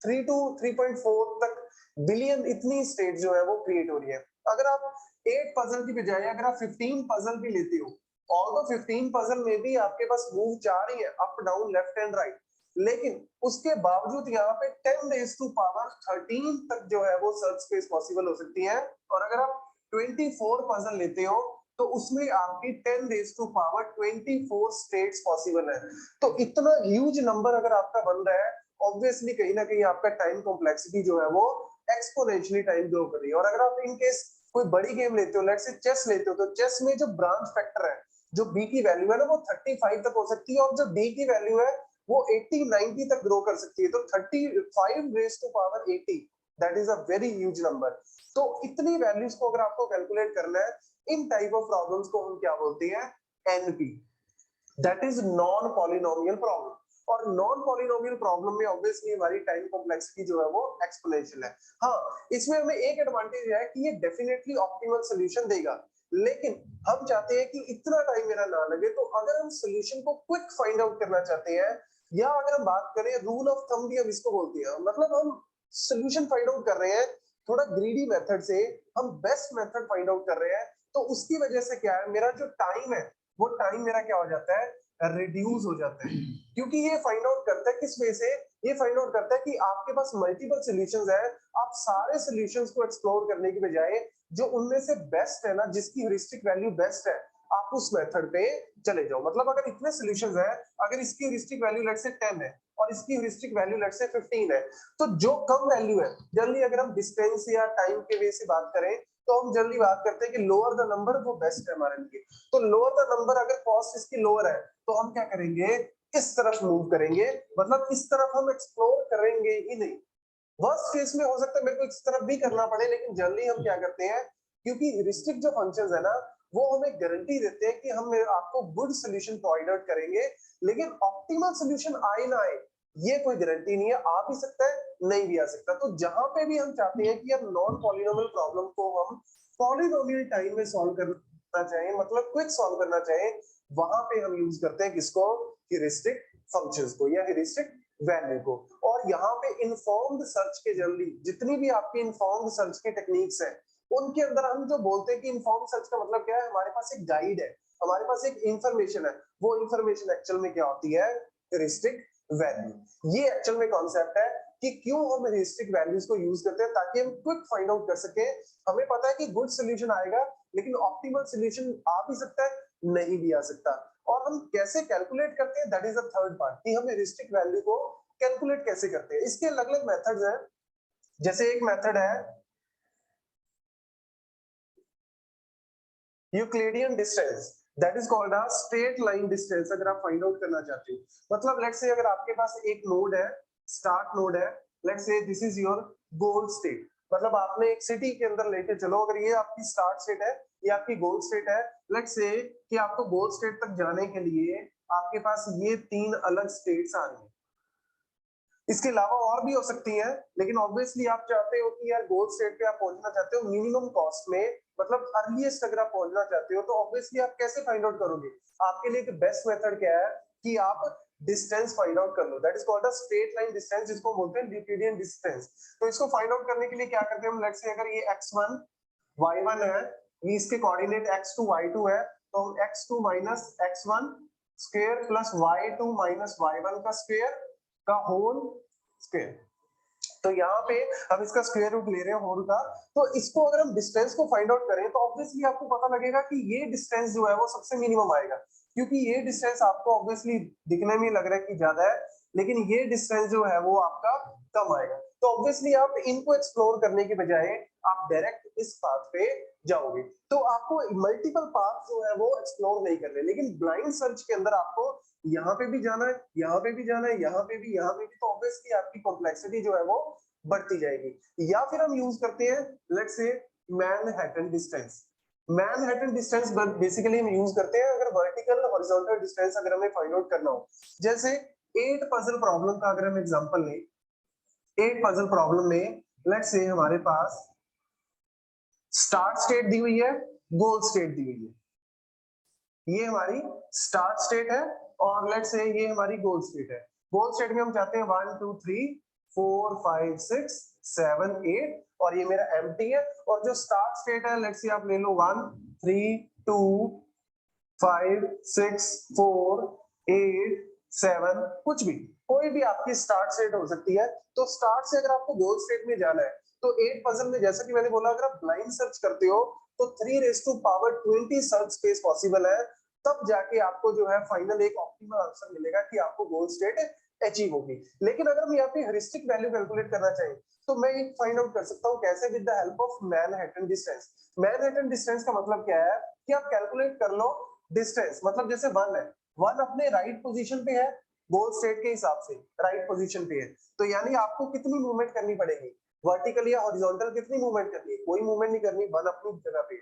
3 टू 3.4 तक बिलियन इतनी स्टेट जो है वो क्रिएट हो रही है। अगर आप 8 पजल की बजाय अगर आप 15 पजल भी लेते हो, ऑल्दो 15 पजल में भी आपके पास मूव जा रही है up down left and right, लेकिन उसके बावजूद यहाँ पे 10 रेज टू पावर 13 तक जो है वो सर्च स्पेस पॉसिबल हो सकती है। और अगर आप 24 पजल लेते हो तो उसमें आपकी 10 raise to power 24 states possible है। तो इतना ह्यूज नंबर अगर आपका बन रहा है, ऑब्वियसली कहीं ना कहीं आपका टाइम कॉम्प्लेक्सिटी जो है वो एक्सपोनेंशियली टाइम ग्रो कर रही है। और अगर आप इन केस कोई बड़ी गेम लेते हो, लेट्स से चेस लेते हो, तो चेस में जो ब्रांच फैक्टर है, जो बी की वैल्यू है ना, वो 35 तक हो सकती है, और जो डी की वैल्यू है वो 80-90 तक ग्रो कर सकती है। तो 35 raise to power 80, that is a very huge number. तो इतनी वैल्यूज को अगर आपको कैलकुलेट करना है, इन टाइप ऑफ प्रॉब्लम्स को हम क्या बोलते हैं, NP, that is non polynomial problem. और नॉन पॉलिनोमियल प्रॉब्लम में ऑब्वियसली हमारी टाइम कॉम्प्लेक्सिटी जो है वो एक्सपोनेंशियल है। हाँ, इसमें हमें एक एडवांटेज है कि ये डेफिनेटली ऑप्टिमल सॉल्यूशन देगा, लेकिन हम चाहते हैं कि इतना टाइम मेरा ना लगे। तो अगर हम सॉल्यूशन को क्विक फाइंड आउट करना चाहते हैं, या अगर हम बात करें रूल ऑफ थंब भी हम इसको बोलते हैं, मतलब हम सॉल्यूशन फाइंड आउट कर रहे हैं थोड़ा ग्रीडी मेथड से, हम बेस्ट मेथड फाइंड आउट कर रहे हैं, तो उसकी वजह से क्या है, मेरा जो टाइम है वो टाइम मेरा क्या हो जाता है, रिड्यूस हो जाता है। क्योंकि ये फाइंड आउट करता है किस वे से, ये फाइंड आउट करता है कि आपके पास मल्टीपल सॉल्यूशंस है, आप सारे सॉल्यूशंस को एक्सप्लोर करने की बजाय जो उनमें से बेस्ट है ना, जिसकी ह्यूरिस्टिक वैल्यू बेस्ट है, आप उस मेथड पे चले जाओ। मतलब अगर इतने सॉल्यूशंस है, अगर इसकी ह्यूरिस्टिक वैल्यू लेट्स से 10 है और इसकी ह्यूरिस्टिक वैल्यू लेट्स से 15 है, तो जो कम वैल्यू है, जनरली अगर हम डिस्टेंस या टाइम के वे से बात करें तो हम जनरली बात करते हैं कि लोअर द नंबर वो बेस्ट है हमारे लिए। तो लोअर द नंबर, अगर कॉस्ट इसकी लोअर है तो हम क्या करेंगे, इस तरफ मूव करेंगे, मतलब इस तरफ हम एक्सप्लोर करेंगे ही नहीं। वर्स्ट केस में हो सकता है मेरे को इस तरफ भी करना पड़े, लेकिन जनरली हम क्या करते हैं, क्योंकि ह्यूरिस्टिक जो फंक्शंस है ना, वो हमें गारंटी देते हैं कि हम आपको गुड सॉल्यूशन प्रोवाइड आउट करेंगे, लेकिन ऑप्टिमल सॉल्यूशन आए ना आए ये कोई गारंटी नहीं है, आ भी सकता है, नहीं भी आ सकता। तो जहां पे भी हम चाहते हैं कि यार नॉन पॉलिनोमियल प्रॉब्लम को हम पॉलिनोमियल टाइम में सॉल्व करना चाहें, मतलब क्विक सॉल्व करना चाहें, वहां पे हम यूज करते हैं किसको, ह्यूरिस्टिक फंक्शंस को या ह्यूरिस्टिक वैल्यू को। और यहाँ पे इन्फॉर्म्ड सर्च के जनरली जितनी भी आपकी इन्फॉर्म्ड सर्च की टेक्निक्स है, उनके अंदर हम जो बोलते हैं कि इन्फॉर्म्ड सर्च का मतलब क्या है, हमारे पास एक गाइड है, हमारे पास एक इंफॉर्मेशन है, वो इंफॉर्मेशन एक्चुअल में क्या होती है, ह्यूरिस्टिक वैल्यू। ये एक्चुअल में कॉन्सेप्ट है कि क्यों हम ह्यूरिस्टिक वैल्यूज को यूज करते हैं, ताकि हम क्विक फाइंड आउट कर सके। हमें पता है कि गुड सॉल्यूशन आएगा, लेकिन ऑप्टिमल सॉल्यूशन आ भी सकता है, नहीं भी आ सकता। और हम कैसे कैलकुलेट करते हैं, that is the third part, कि हम ह्यूरिस्टिक वैल्यू को कैलकुलेट कैसे करते हैं। इसके अलग अलग मेथड्स हैं। जैसे एक मेथड है Euclidean distance, that is called a straight line distance. अगर आप फाइंड आउट करना चाहते हो, मतलब लेट्स से अगर आपके पास एक नोड है, स्टार्ट नोड है, let's say this is your goal state, मतलब आपने एक सिटी के अंदर लेके चलो, अगर ये आपकी स्टार्ट स्टेट है, ये आपकी गोल स्टेट है, लेट्स से कि आपको गोल स्टेट तक जाने के लिए आपके पास ये 3 अलग स्टेट्स आ रही है। इसके अलावा और भी हो सकती हैं, लेकिन ऑब्वियसली आप चाहते हो कि यार गोल स्टेट पे आप पहुंचना चाहते हो मिनिमम कॉस्ट में, मतलब अर्लीस्ट अगर आप पहुंचना चाहते हो, तो ऑब्वियसली आप कैसे फाइंड आउट करोगे। आपके लिए एक बेस्ट मेथड क्या है कि आप डिस्टेंस फाइंड आउट कर लो, that is called a straight line distance, जिसको बोलते हैं यूक्लिडियन डिस्टेंस। तो इसको फाइंड आउट करने के लिए क्या करते हैं हम, लेट्स से अगर ये x1 y1 है, ये इसके कोऑर्डिनेट x2 y2 है, तो x2 minus x1 square plus y2 minus y1 का स्क्वायर का होल स्क्वायर। तो यहाँ पे हम इसका स्क्वायर रूट ले रहे हैं होल का। तो इसको अगर हम डिस्टेंस को फाइंड आउट करें तो ऑब्वियसली आपको पता लगेगा कि ये डिस्टेंस जो है वो सबसे मिनिमम आएगा, क्योंकि ये डिस्टेंस आपको ऑब्वियसली दिखने में लग रहा है कि ज्यादा है, लेकिन ये डिस्टेंस जो है वो आपका कम आएगा। तो ऑब्वियसली आप इनको एक्सप्लोर करने के बजाय आप डायरेक्ट इस पाथ पे जाओगे, तो आपको मल्टीपल पाथ जो है वो एक्सप्लोर नहीं करने, लेकिन ब्लाइंड सर्च के अंदर आपको यहाँ पे भी जाना है, यहाँ पे भी जाना है, यहाँ पे भी, यहाँ पे भी, तो ऑब्वियसली आपकी कॉम्प्लेक्सिटी जो है वो बढ़ती जाएगी। या फिर हम यूज करते हैं let's say Manhattan distance. Manhattan distance basically हम यूज करते हैं अगर वर्टिकल हॉरिजॉन्टल डिस्टेंस अगर हमें फाइंड आउट करना हो। जैसे 8 पजल प्रॉब्लम का अगर हम एग्जांपल लें, 8 पजल प्रॉब्लम में लेट्स से हमारे पास स्टार्ट स्टेट दी हुई है, गोल स्टेट दी हुई है। ये हमारी स्टार्ट स्टेट है और लेट्स से ये हमारी गोल स्टेट है। गोल स्टेट में हम चाहते हैं 1 2 3 4 5 6 7 8 और ये मेरा एम्प्टी है। और जो स्टार्ट स्टेट है लेट्स से आप ले लो 1 3 2 5 6 4 8 7, कुछ भी, कोई भी आपकी स्टार्ट स्टेट हो सकती है। तो स्टार्ट से अगर आपको गोल स्टेट में जाना है तो 8 पजल में जैसा कि मैंने बोला अगर आप ब्लाइंड सर्च करते हो तो 3⁻20 सर्च स्पेस पॉसिबल है, तब जाके आपको जो है फाइनल एक ऑप्टिमल आंसर मिलेगा कि आपको गोल स्टेट अचीव होगी। लेकिन अगर हम यहाँ पे हेरिस्टिक वैल्यू कैलकुलेट करना चाहें तो मैं एक फाइंड आउट कर सकता हूँ कैसे, with the help of Manhattan distance. Manhattan distance का मतलब क्या है कि आप कैलकुलेट कर लो डिस्टेंस, मतलब जैसे 1 है, 1 अपने राइट पोजीशन पे है गोल स्टेट के हिसाब से, राइट पोजीशन पे है, तो यानी आपको कितनी मूवमेंट करनी पड़ेगी, वर्टिकल या हॉरिजॉन्टल, कितनी मूवमेंट करनी है, कोई मूवमेंट नहीं करनी, 1 अपनी जगह पे।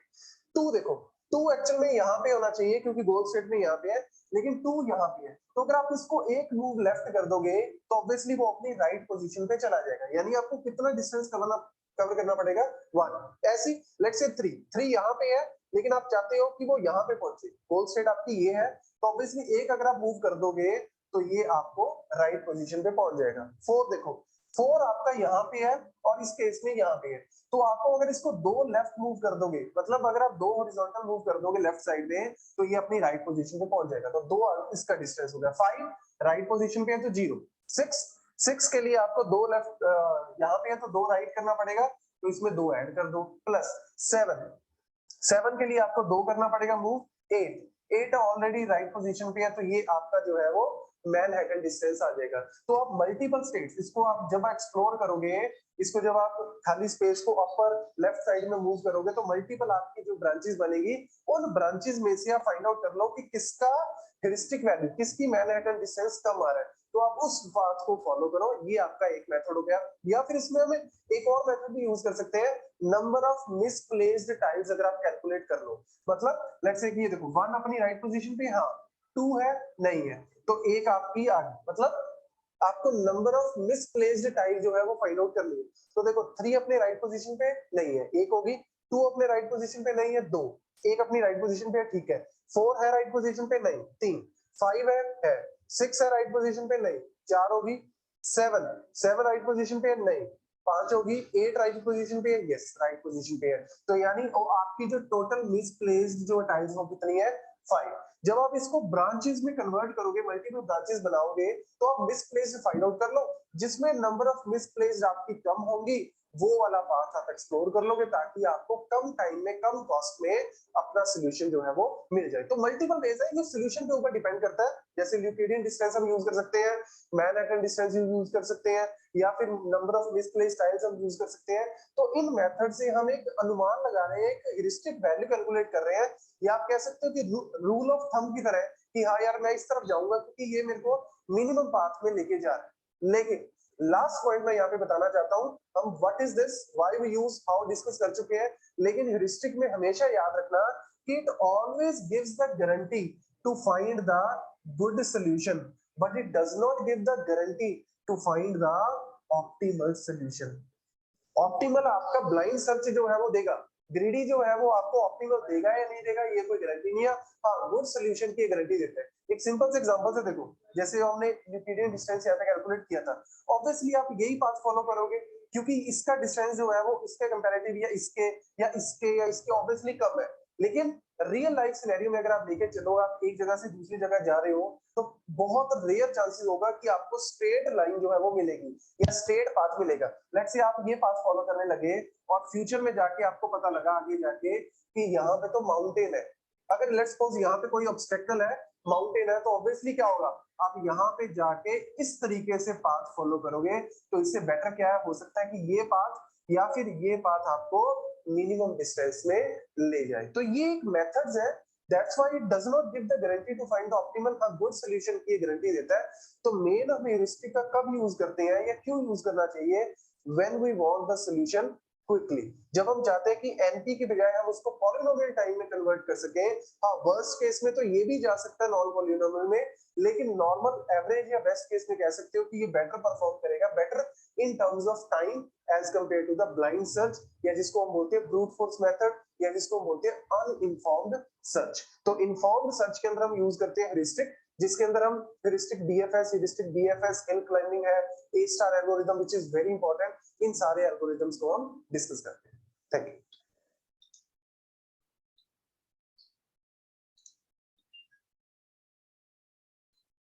2 देखो, 2 एक्चुअल में यहाँ पे होना चाहिए क्योंकि गोल स्टेट में यहाँ पे है, लेकिन 2 यहाँ पे है, तो अगर आप इसको एक मूव लेफ्ट कर दोगे तो ऑब्वियसली वो अपनी राइट पोजीशन पे चला जाएगा, यानी आपको कितना डिस्टेंस कवर करना पड़ेगा 1। ऐसी लेट्स से 3 यहाँ पे है, लेकिन आप चाहते हो कि वो यहाँ पे पहुंचे, गोल स्टेट आपकी ये है, तो ऑब्वियसली एक अगर आप मूव कर दोगे तो ये आपको राइट पोजीशन पे पहुंच जाएगा। 4 देखो, 4 आपका यहाँ पे है और इस केस में यहाँ पे है, तो आपको अगर इसको 2 लेफ्ट मूव कर दोगे, मतलब अगर आप 2 हॉरिजॉन्टल मूव कर दोगे लेफ्ट साइड में, तो ये अपनी राइट पोजीशन पे पहुंच जाएगा, तो 2 इसका डिस्टेंस हो गया। 5 राइट पोजीशन पे है तो 0। 6 के लिए आपको 2 लेफ्ट यहाँ पे है तो 2 राइट करना पड़ेगा, तो इसमें 2 ऐड कर दो, प्लस 7 के लिए आपको 2 करना पड़ेगा मूव। 8 ऑलरेडी राइट पोजीशन पे है, तो ये आपका जो है वो मैनहट्टन डिस्टेंस आ जाएगा। तो आप मल्टीपल स्टेट्स, इसको आप जब एक्सप्लोर करोगे, इसको जब आप खाली स्पेस को अपर लेफ्ट साइड में मूव करोगे तो मल्टीपल आपकी जो ब्रांचेस बनेगी, उन ब्रांचेस में से आप फाइंड आउट कर लो कि किसका हेरिस्टिक वैल्यू, किसकी मैनहट्टन डिस्टेंस कम आ रहा है, तो आप उस बात को फॉलो करो। ये आपका एक मेथड हो गया। या फिर इसमें हमें एक और मेथड भी यूज कर सकते हैं, नंबर ऑफ मिसप्लेस्ड टाइल्स अगर आप कैलकुलेट कर लो, मतलब लेट्स से कि ये देखो 1 अपनी राइट पोजीशन पे, हाँ 2 है नहीं है, तो एक आपकी आ गई, मतलब आपको नंबर ऑफ मिसप्लेस्ड टाइल जो है वो फाइंड आउट करनी है। तो देखो 3 अपने राइट पोजीशन पे नहीं है, एक होगी, 2 अपने राइट पोजीशन पे नहीं है, 2, एक अपनी राइट पोजीशन पे है, ठीक है, 4 है राइट पोजीशन पे नहीं, 3, 5 है, 6 है राइट पोजीशन पे नहीं, 4 होगी, 7 राइट पोजीशन पे है नहीं, 5 होगी, 8 राइट पोजीशन पे है, यस राइट पोजीशन पे है। तो यानी आपकी जो टोटल मिसप्लेस्ड जो टाइल्स वो कितनी है, 5। जब आप इसको ब्रांचेस में कन्वर्ट करोगे, मल्टीपल ब्रांचेस बनाओगे, तो आप मिसप्लेस्ड फाइंड आउट कर लो, जिसमें नंबर ऑफ मिसप्लेस्ड आपकी कम होंगी, वो वाला पाथ आप एक्सप्लोर कर लोगे, ताकि आपको कम टाइम में कम कॉस्ट में अपना सोल्यूशन जो है वो मिल जाए। तो मल्टीपल वेज है, ये सोल्यूशन के ऊपर डिपेंड करता है, जैसे यूक्लिडियन डिस्टेंस हम यूज कर सकते हैं, मैनहट्टन डिस्टेंस यूज कर सकते हैं, या फिर नंबर ऑफ मिसप्लेस्ड टाइल्स हम यूज कर सकते हैं। तो इन मेथड से हम एक अनुमान लगा रहे हैं, एक हेरिस्टिक वैल्यू कैलकुलेट कर रहे हैं, या आप कह सकते हो कि रूल ऑफ थंब की तरह कि हाँ यार मैं इस तरफ जाऊंगा क्योंकि ये मेरे को मिनिमम पाथ में लेके जा रहा है। लेकिन लास्ट पॉइंट मैं यहाँ पे बताना चाहता हूँ, हम what is this, why we use, how discuss कर चुके हैं, लेकिन हेरिस्टिक में हमेशा याद रखना कि it always gives the guarantee to find the good solution, but it does not give the guarantee to find the optimal solution. Optimal आपका ब्लाइंड सर्च जो है वो देगा, ग्रीडी जो है वो आपको ऑप्टिमल देगा या नहीं देगा ये कोई गारंटी नहीं है। हाँ, गुड सोल्यूशन की गारंटी देता है। एक सिंपल से एग्जांपल से देखो, जैसे हमने यूक्लिडियन डिस्टेंस यहाँ पे कैलकुलेट किया था, ऑब्वियसली आप यही पाथ फॉलो करोगे क्योंकि इसका डिस्टेंस जो है वो इसके कंपैरेटिव या इसके ऑब्वियसली कम है। लेकिन रियल लाइफ सिनेरियो में अगर आप लेके चलो, आप एक जगह से दूसरी जगह जा रहे हो, तो बहुत रेयर चांसेस होगा कि आपको स्ट्रेट लाइन जो है वो मिलेगी या स्ट्रेट पाथ मिलेगा। लेट्स से आप ये पाथ फॉलो करने लगे और फ्यूचर में जाके आपको पता लगा आगे जाके कि यहाँ पे तो माउंटेन है। अगर लेट्स सपोज यहाँ पे कोई ऑब्स्टेकल है, माउंटेन है, तो ऑब्वियसली क्या होगा, आप यहाँ पे जाके इस तरीके से पाथ फॉलो करोगे। तो इससे बेटर क्या है, हो सकता है कि ये पाथ या फिर ये पाथ आपको मिनिमम डिस्टेंस में ले जाए। तो ये एक मेथड्स है, that's why it does not give the guarantee to find the optimal. A good solution की गारंटी देता है। तो मेन हम ह्यूरिस्टिक का कब यूज करते हैं या क्यों यूज करना चाहिए, when we want the solution quickly, जब हम चाहते हैं कि एनपी की बजाय हम उसको पॉलिनोमियल टाइम में कन्वर्ट कर सकें। हाँ, वर्स्ट केस में तो ये भी जा सकता है नॉन पॉलिनोमियल में, लेकिन नॉर्मल एवरेज या बेस्ट केस में कह सकते हो कि ये बेटर परफॉर्म करेगा, better in terms of time as compare to the blind search, या जिसको हम बोलते हैं ब्रूट फोर्स मेथड, या जिसको हम बोलते हैं अनइन्फॉर्म्ड सर्च। तो इन्फॉर्म्ड सर्च के अंदर हम यूज करते हैं ह्यूरिस्टिक, जिसके अंदर हम ह्यूरिस्टिक डीएफएस हिल क्लाइंबिंग है, A star algorithm which is very important, इन सारे एल्गोरिथम्स को हम डिस्कस करते हैं। Thank you.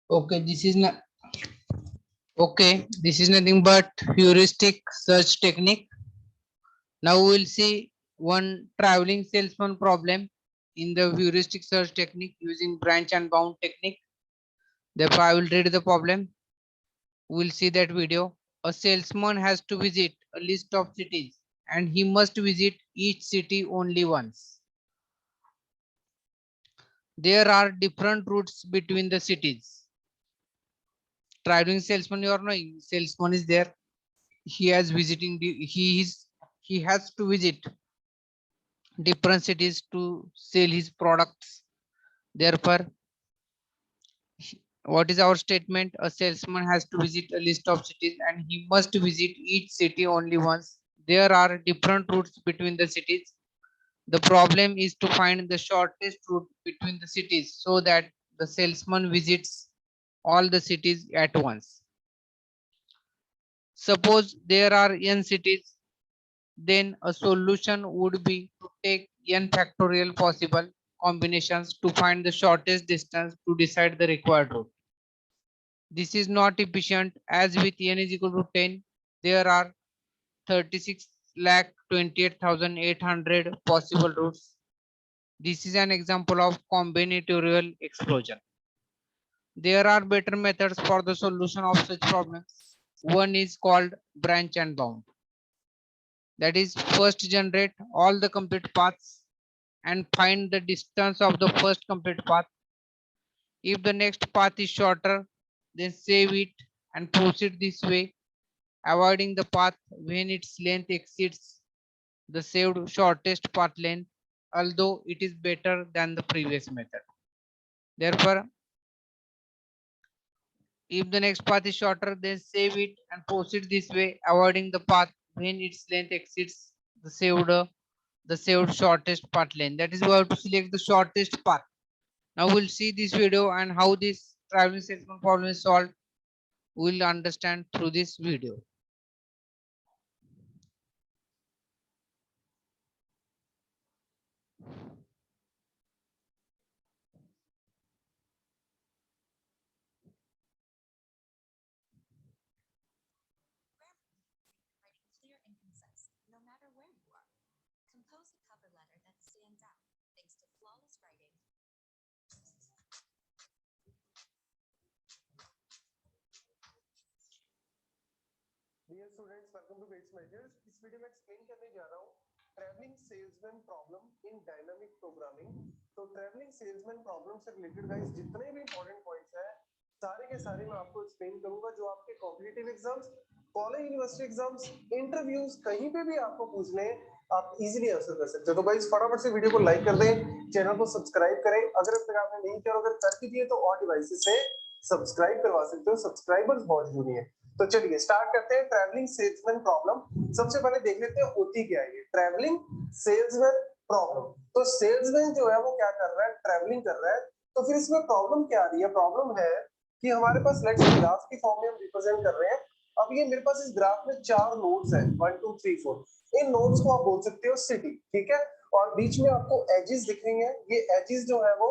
Okay, this is nothing but heuristic search technique. Now we will see one traveling salesman problem in the heuristic search technique using branch and bound technique. Therefore, I will read the problem. We will see that video. A salesman has to visit a list of cities and he must visit each city only once. There are different routes between the cities. Traveling salesman, you are knowing, salesman is there. He has to visit different cities to sell his products. Therefore, what is our statement? A salesman has to visit a list of cities and he must visit each city only once. There are different routes between the cities. The problem is to find the shortest route between the cities so that the salesman visits all the cities at once. Suppose there are n cities, then a solution would be to take n factorial possible combinations to find the shortest distance to decide the required route. This is not efficient as with n is equal to 10, there are 36,28,800 possible routes. This is an example of combinatorial explosion. There are better methods for the solution of such problems. One is called branch and bound. That is, first generate all the complete paths and find the distance of the first complete path. If the next path is shorter, then save it and proceed this way, avoiding the path when its length exceeds the saved shortest path length, although it is better than the previous method. Therefore, if the next path is shorter, then save it and proceed this way, avoiding the path when its length exceeds the saved shortest path length. That is, we have to select the shortest path. Now we'll see this video and how this traveling salesman problem is solved. We'll understand through this video. Writing clear and concise, no matter where you are. Compose a cover letter that stands out thanks to flawless writing. Dear students, welcome to वेट्स मेजर्स। इस वीडियो में एक्सप्लेन करने जा रहा हूँ travelling salesman problem in dynamic programming. तो ट्रैवलिंग सेल्समैन प्रॉब्लम से रिलेटेड गाइस जितने भी इंपॉर्टेंट पॉइंट्स हैं सारे के सारे मैं आपको एक्सप्लेन करूंगा, जो आपके competitive exams, college university exams, interviews कहीं पे भी आपको पूछने आप इजीली आंसर कर सकते हो। तो गाइस फटाफट से वीडियो को लाइक कर दें, चैनल को सब्सक्राइब करें। अगर अब तक आपने नहीं किया, अगर कर कीजिए तो और डिवाइसेस से सब्सक्राइब करवा सकते हो, सब्सक्राइबर्स बहुत जरूरी है। तो चलिए स्टार्ट करते हैं ट्रैवलिंग सेल्समैन प्रॉब्लम। सबसे पहले देख लेते हैं होती क्या है ये ट्रैवलिंग सेल्समैन प्रॉब्लम। तो सेल्समैन जो है वो क्या कर रहा है, ट्रैवलिंग कर रहा है। तो फिर इसमें प्रॉब्लम क्या आ रही है, प्रॉब्लम है कि हमारे पास लेट्स से ग्राफ की फॉर्म में हम रिप्रेजेंट कर रहे हैं। अब ये मेरे पास इस ग्राफ में 4 नोड्स हैं 1 2 3 4। इन नोड्स को आप बोल सकते हो सिटी, ठीक है। और बीच में आपको एजेस दिख रही हैं। ये एजेस जो है वो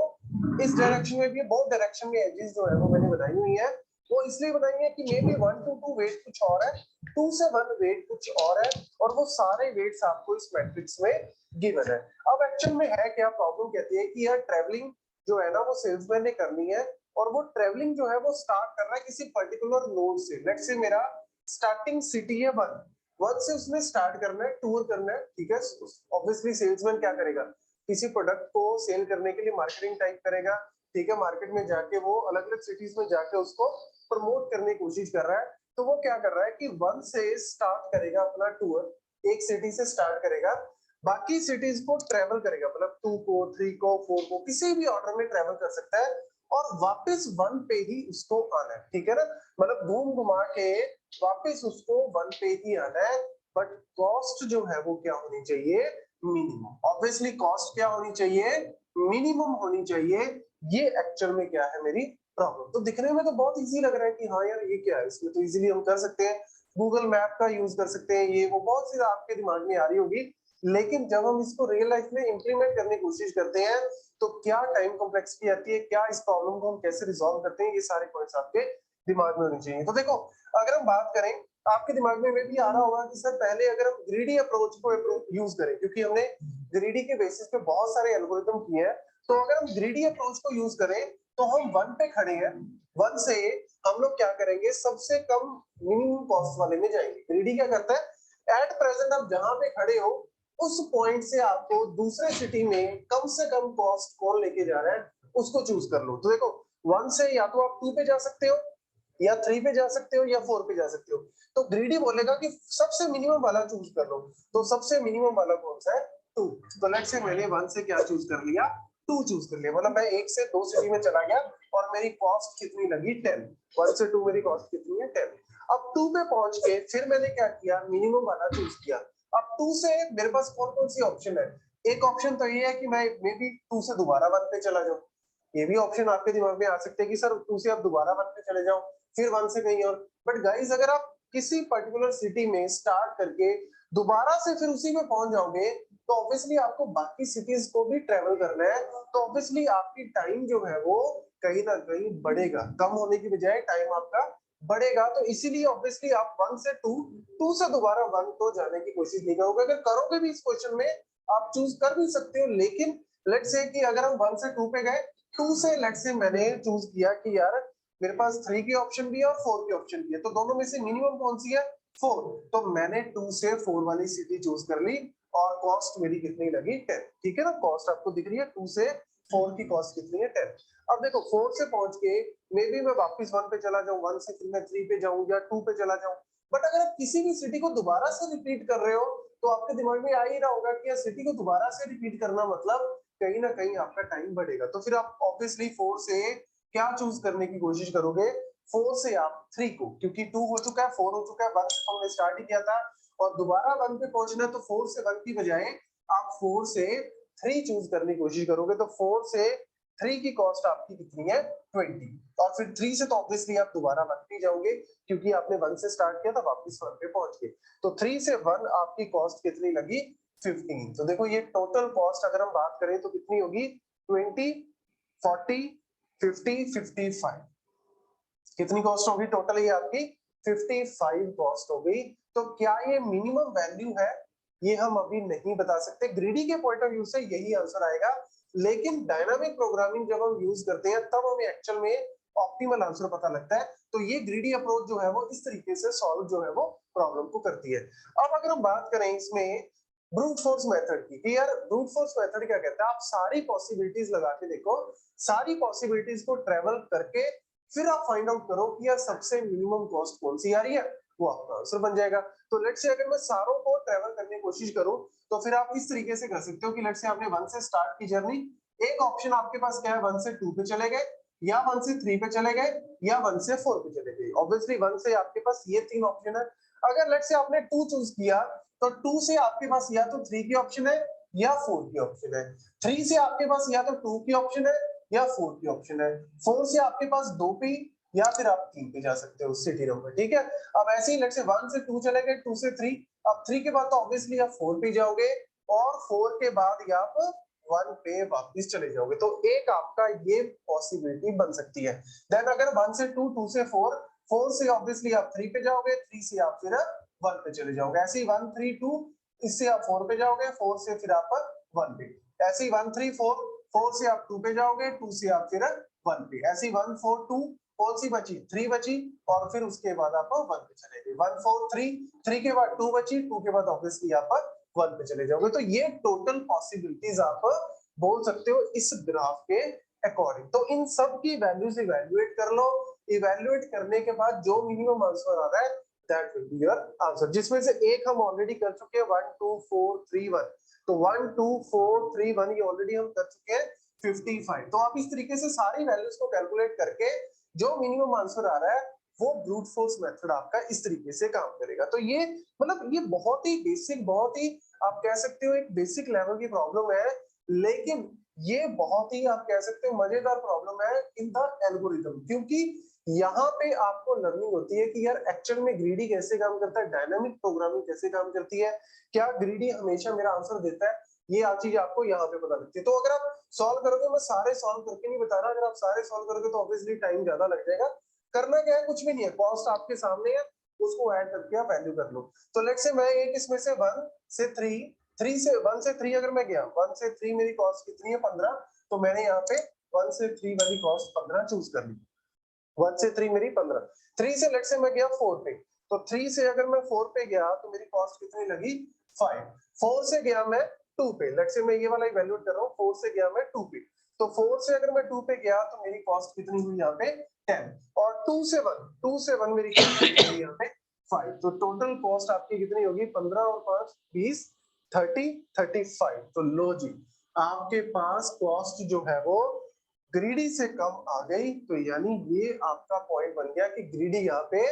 इस डायरेक्शन में भी है, बोथ डायरेक्शन में एजेस जो है वो मैंने बनाई हुई है। वो इसलिए बनाई है कि मे बी 1 to 2 वेट कुछ और है, 2 से 1 वेट कुछ और है, और वो सारे वेट्स आपको इस मैट्रिक्स में गिवन है। अब एक्चुअल में है क्या, प्रॉब्लम कहती है कि यार ट्रैवलिंग जो है ना वो सेल्समैन ने करनी है, और वो ट्रैवलिंग जो है वो स्टार्ट कर रहा है किसी पर्टिकुलर नोड से। लेट्स से मेरा स्टार्टिंग सिटी है 1, 1 से उसने स्टार्ट करना है, टूर करना है, ठीक है। ऑब्वियसली सेल्समैन क्या करेगा, किसी प्रोडक्ट को सेल करने के लिए मार्केटिंग टाइप करेगा, ठीक है। मार्केट में जाके वो अलग अलग सिटीज में जाके उसको प्रमोट करने की कोशिश कर रहा है। तो वो क्या कर रहा है कि 1 से स्टार्ट करेगा अपना टूर, एक सिटी से स्टार्ट करेगा, बाकी सिटीज को ट्रेवल करेगा, मतलब 2 को 3 को 4 को किसी भी ऑर्डर में ट्रेवल कर सकता है, और वापस 1 पे ही उसको आना है, ठीक है ना। मतलब घूम घुमा के वापस उसको 1 पे ही आना है। बट कॉस्ट जो है वो क्या होनी चाहिए, मिनिमम। ऑब्वियसली कॉस्ट क्या होनी चाहिए, मिनिमम होनी चाहिए। ये एक्चुअल में क्या है मेरी प्रॉब्लम। तो दिखने में तो बहुत इजी लग रहा है कि हाँ यार ये क्या है, इसमें तो इजीली हम कर सकते हैं, गूगल मैप का यूज कर सकते हैं, ये वो बहुत सी आपके दिमाग में आ रही होगी। लेकिन जब हम इसको रियल लाइफ में इंप्लीमेंट करने की कोशिश करते हैं तो क्या टाइम कॉम्प्लेक्सिटी आती है, क्या इस प्रॉब्लम को हम कैसे रिजॉल्व करते हैं, ये सारे पॉइंट्स आपके दिमाग में होने चाहिए। तो देखो अगर हम बात करें, आपके दिमाग में भी आ रहा होगा कि सर पहले अगर हम ग्रीडी अप्रोच को यूज करें, क्योंकि हमने ग्रीडी के बेसिस पे बहुत सारे एल्गोरिथम किए हैं। तो अगर हम ग्रीडी अप्रोच को यूज करें तो हम 1 पे खड़े हैं, 1 से हम लोग क्या करेंगे, सबसे कम मिनिमम कॉस्ट वाले में जाएंगे। ग्रीडी क्या करता है, एट प्रेजेंट आप जहां पे खड़े हो उस पॉइंट से आपको दूसरे सिटी में कम से कम कॉस्ट कौन लेके जा रहा है उसको चूज कर लो। तो देखो 1 से या तो आप 2 पे जा सकते हो, या 3 पे जा सकते हो, या 4 पे जा सकते हो। तो ग्रीडी बोलेगा कि सबसे मिनिमम वाला चूज कर लो। तो सबसे मिनिमम वाला कौन सा है, 2। तो लेट्स से मैंने 1 से क्या चूज कर लिया, 2 चूज कर लिया। मतलब मैं 1 से 2 सिटी में चला गया और मेरी कॉस्ट कितनी लगी, 10। 1 से 2 मेरी कॉस्ट कितनी है, 10। अब 2 पे पहुंच के फिर मैंने क्या किया, मिनिमम वाला चूज किया। अब 2 से मेरे पास कौन कौन सी ऑप्शन है, एक ऑप्शन तो ये है कि मैं मे बी 2 से दोबारा 1 पे चला जाऊं। ये भी ऑप्शन आपके दिमाग में आ सकते हैं कि सर 2 से आप दोबारा 1 पे चले जाओ, फिर 1 से कहीं और। बट गाइस अगर आप किसी पर्टिकुलर सिटी में स्टार्ट करके दोबारा से फिर उसी में पहुंच जाओगे तो ऑब्वियसली आपको बाकी सिटीज को भी ट्रेवल करना है। तो ऑब्वियसली आपकी टाइम जो है वो कहीं ना कहीं बढ़ेगा, कम होने की बजाय टाइम आपका बढ़ेगा। तो इसीलिए ऑब्वियसली आप 1 से 2, 2 से दोबारा 1 तो जाने की कोशिश नहीं करोगे। अगर करोगे भी इस क्वेश्चन में आप चूज कर भी सकते हो, लेकिन लेट्स से कि अगर हम 1 से 2 पे गए, 2 से लेट्स से मैंने चूज किया कि यार मेरे पास 3 की ऑप्शन भी है और 4 की ऑप्शन भी है, तो दोनों में से मिनिमम कौन सी है, 4। तो मैंने 2 से 4 वाली सिटी चूज कर ली और कॉस्ट मेरी कितनी लगी, 10। ठीक है ना, कॉस्ट आपको दिख रही है, 2 से 4 की कॉस्ट कितनी है, 10। अब देखो 4 से पहुंच के मे बी मैं वापस 1 पे चला जाऊं, 1 से फिर मैं 3 पे जाऊं या 2 पे चला जाऊं। बट अगर आप किसी भी सिटी को दोबारा से रिपीट कर रहे हो तो आपके दिमाग में आ ही रहा होगा कि सिटी को दोबारा से रिपीट करना मतलब कहीं ना कहीं आपका टाइम बढ़ेगा। तो फिर आप ऑब्वियसली 4 से क्या चूज करने की कोशिश करोगे, 4 से आप 3 को, क्योंकि 2 हो चुका है, 4 हो चुका है, 1 से हमने स्टार्ट ही किया था और दोबारा 1 पे पहुंचना है। तो 4 से 1 की बजाय आप 4 से 3 चूज करने की कोशिश करोगे। तो 4 से 3 की कॉस्ट आपकी कितनी है, 20। और फिर 3 से तो ऑब्वियसली आप दोबारा 1 पे जाओगे क्योंकि आपने 1 से स्टार्ट किया था, वापस 1 पे पहुंच गए। तो 3 से 1 आपकी कॉस्ट कितनी लगी, 15। तो देखो ये टोटल कॉस्ट अगर हम बात करें तो कितनी होगी, 20, 40, 50, 55। कितनी कॉस्ट होगी टोटल, ये आपकी 55 कॉस्ट हो गई। तो क्या ये मिनिमम वैल्यू है, ये हम अभी नहीं बता सकते। ग्रीडी के पॉइंट ऑफ व्यू से यही आंसर आएगा, लेकिन डायनामिक प्रोग्रामिंग जब हम यूज करते हैं तब हमें एक्चुअल में ऑप्टिमल आंसर पता लगता है। तो ये ग्रीडी अप्रोच जो है वो इस तरीके से सॉल्व जो है वो प्रॉब्लम को करती है। अब अगर हम बात करें इसमें ब्रूट फोर्स मेथड की, कि यार ब्रूट फोर्स मेथड क्या कहता है, आप सारी पॉसिबिलिटीज लगा के देखो, सारी पॉसिबिलिटीज को ट्रेवल करके फिर आप फाइंड आउट करो कि यार सबसे मिनिमम कॉस्ट कौन सी आ रही है, वो आपका आंसर बन जाएगा। तो लेट्स से अगर मैं सारों को ट्रेवल करने की कोशिश करूं तो फिर आप इस तरीके से कर सकते हो कि लेट्स से आपने 1 से स्टार्ट की जर्नी, एक ऑप्शन आपके पास क्या है, 1 से 2 पे चले गए, या 1 से 3 पे चले गए या 1 से 4 पे चले गए। ऑब्वियसली 1 से आपके पास ये 3 ऑप्शन है। अगर लेट्स से आपने 2 चूज किया तो 2 से आपके पास या तो 3 की ऑप्शन है या 4 की ऑप्शन है। 3 से आपके पास या तो 2 की ऑप्शन है या 4 की ऑप्शन है। 4 से आपके पास 2 पे या फिर आप 3 पे जा सकते हो सिटी नंबर, ठीक है। अब ऐसे ही लेट्स से 1 से 2 चले गए, 2 से 3, अब 3 के बाद तो ऑब्वियसली आप 4 पे जाओगे और 4 के बाद आप 1 पे वापस चले जाओगे। तो एक आपका ये पॉसिबिलिटी बन सकती है। देन अगर 1 से 2, 2 से 4, 4 से ऑब्वियसली आप 3 पे जाओगे, 3 से आप फिर 1 पे चले जाओगे। ऐसे ही 1 3 2, इससे आप 4 पे जाओगे, 4 से फिर आप 1 पे। ऐसे ही 1 3 4, 4 से आप 2 पे जाओगे, 2 से आप फिर 1 पे। ऐसे ही 1 4 2, कौन सी बची? 3 बची और फिर उसके बाद आप 1 पे चले गए। 1 4 3, 3 के बाद 2 बची, 2 के बाद ऑब्वियसली आप 1 पे चले जाओगे। तो ये टोटल पॉसिबिलिटीज आप बोल सकते हो इस ग्राफ के अकॉर्डिंग। तो इन सब की वैल्यूज इवैल्यूएट कर लो। इवैल्यूएट करने के बाद जो मिनिमम आंसर आ रहा है that will be your answer, जिसमें से एक हम ऑलरेडी कर चुके हैं 1 2 4 3 1। तो 1 2 4 3 1 ये ऑलरेडी हम कर चुके हैं 55। तो आप इस तरीके से सारी वैल्यूज को कैलकुलेट करके जो मिनिमम आंसर आ रहा है वो ब्रूट फोर्स मेथड आपका इस तरीके से काम करेगा। तो ये मतलब ये बहुत ही बेसिक, बहुत ही आप कह सकते हो एक बेसिक लेवल की प्रॉब्लम है, लेकिन ये बहुत ही आप कह सकते हो मजेदार प्रॉब्लम है इन द एल्गोरिथम, क्योंकि यहाँ पे आपको लर्निंग होती है कि यार एक्चुअल में ग्रीडी कैसे काम करता है, डायनामिक प्रोग्रामिंग कैसे काम करती है, क्या ग्रीडी हमेशा मेरा आंसर देता है, ये हर चीज आपको यहाँ पे पता लगती है। तो अगर आप सॉल्व करोगे, मैं सारे सॉल्व करके नहीं बता रहा, अगर आप सारे सॉल्व करोगे तो ऑब्वियसली टाइम ज्यादा लग जाएगा। करना क्या है, कुछ भी नहीं है, कॉस्ट आपके सामने है, उसको ऐड करके आप वैल्यू कर लो। तो लेट्स से मैं एक इसमें से 1 से 3, 3 से 1 से 3 अगर मैं गया, 1 से 3 मेरी कॉस्ट कितनी है 15, तो मैंने यहाँ पे 1 से 3 वाली कॉस्ट 15 चूज कर ली। 1 से 3 मेरी 15। 3 से लेट्स से मैं गया 4 पे, तो 3 से अगर मैं 4 पे गया तो मेरी कॉस्ट कितनी लगी 5। 4 से गया मैं 2 पे, लेट्स से मैं ये वाला इवैल्यूएट कर रहा हूँ, 4 से गया मैं 2 पे, तो 4 से अगर मैं 2 पे गया तो मेरी कॉस्ट कितनी हुई यहाँ पे 10, और 2 से 1 मेरी कॉस्ट कितनी हुई यहाँ पे 5। तो टोटल कॉस्ट आपकी कितनी होगी 15 और 5 20 30 35। तो लो जी, आपके पास कॉस्ट जो है वो ग्रीडी से कम आ गई, तो यानी ये आपका पॉइंट बन गया कि ग्रीडी यहाँ पे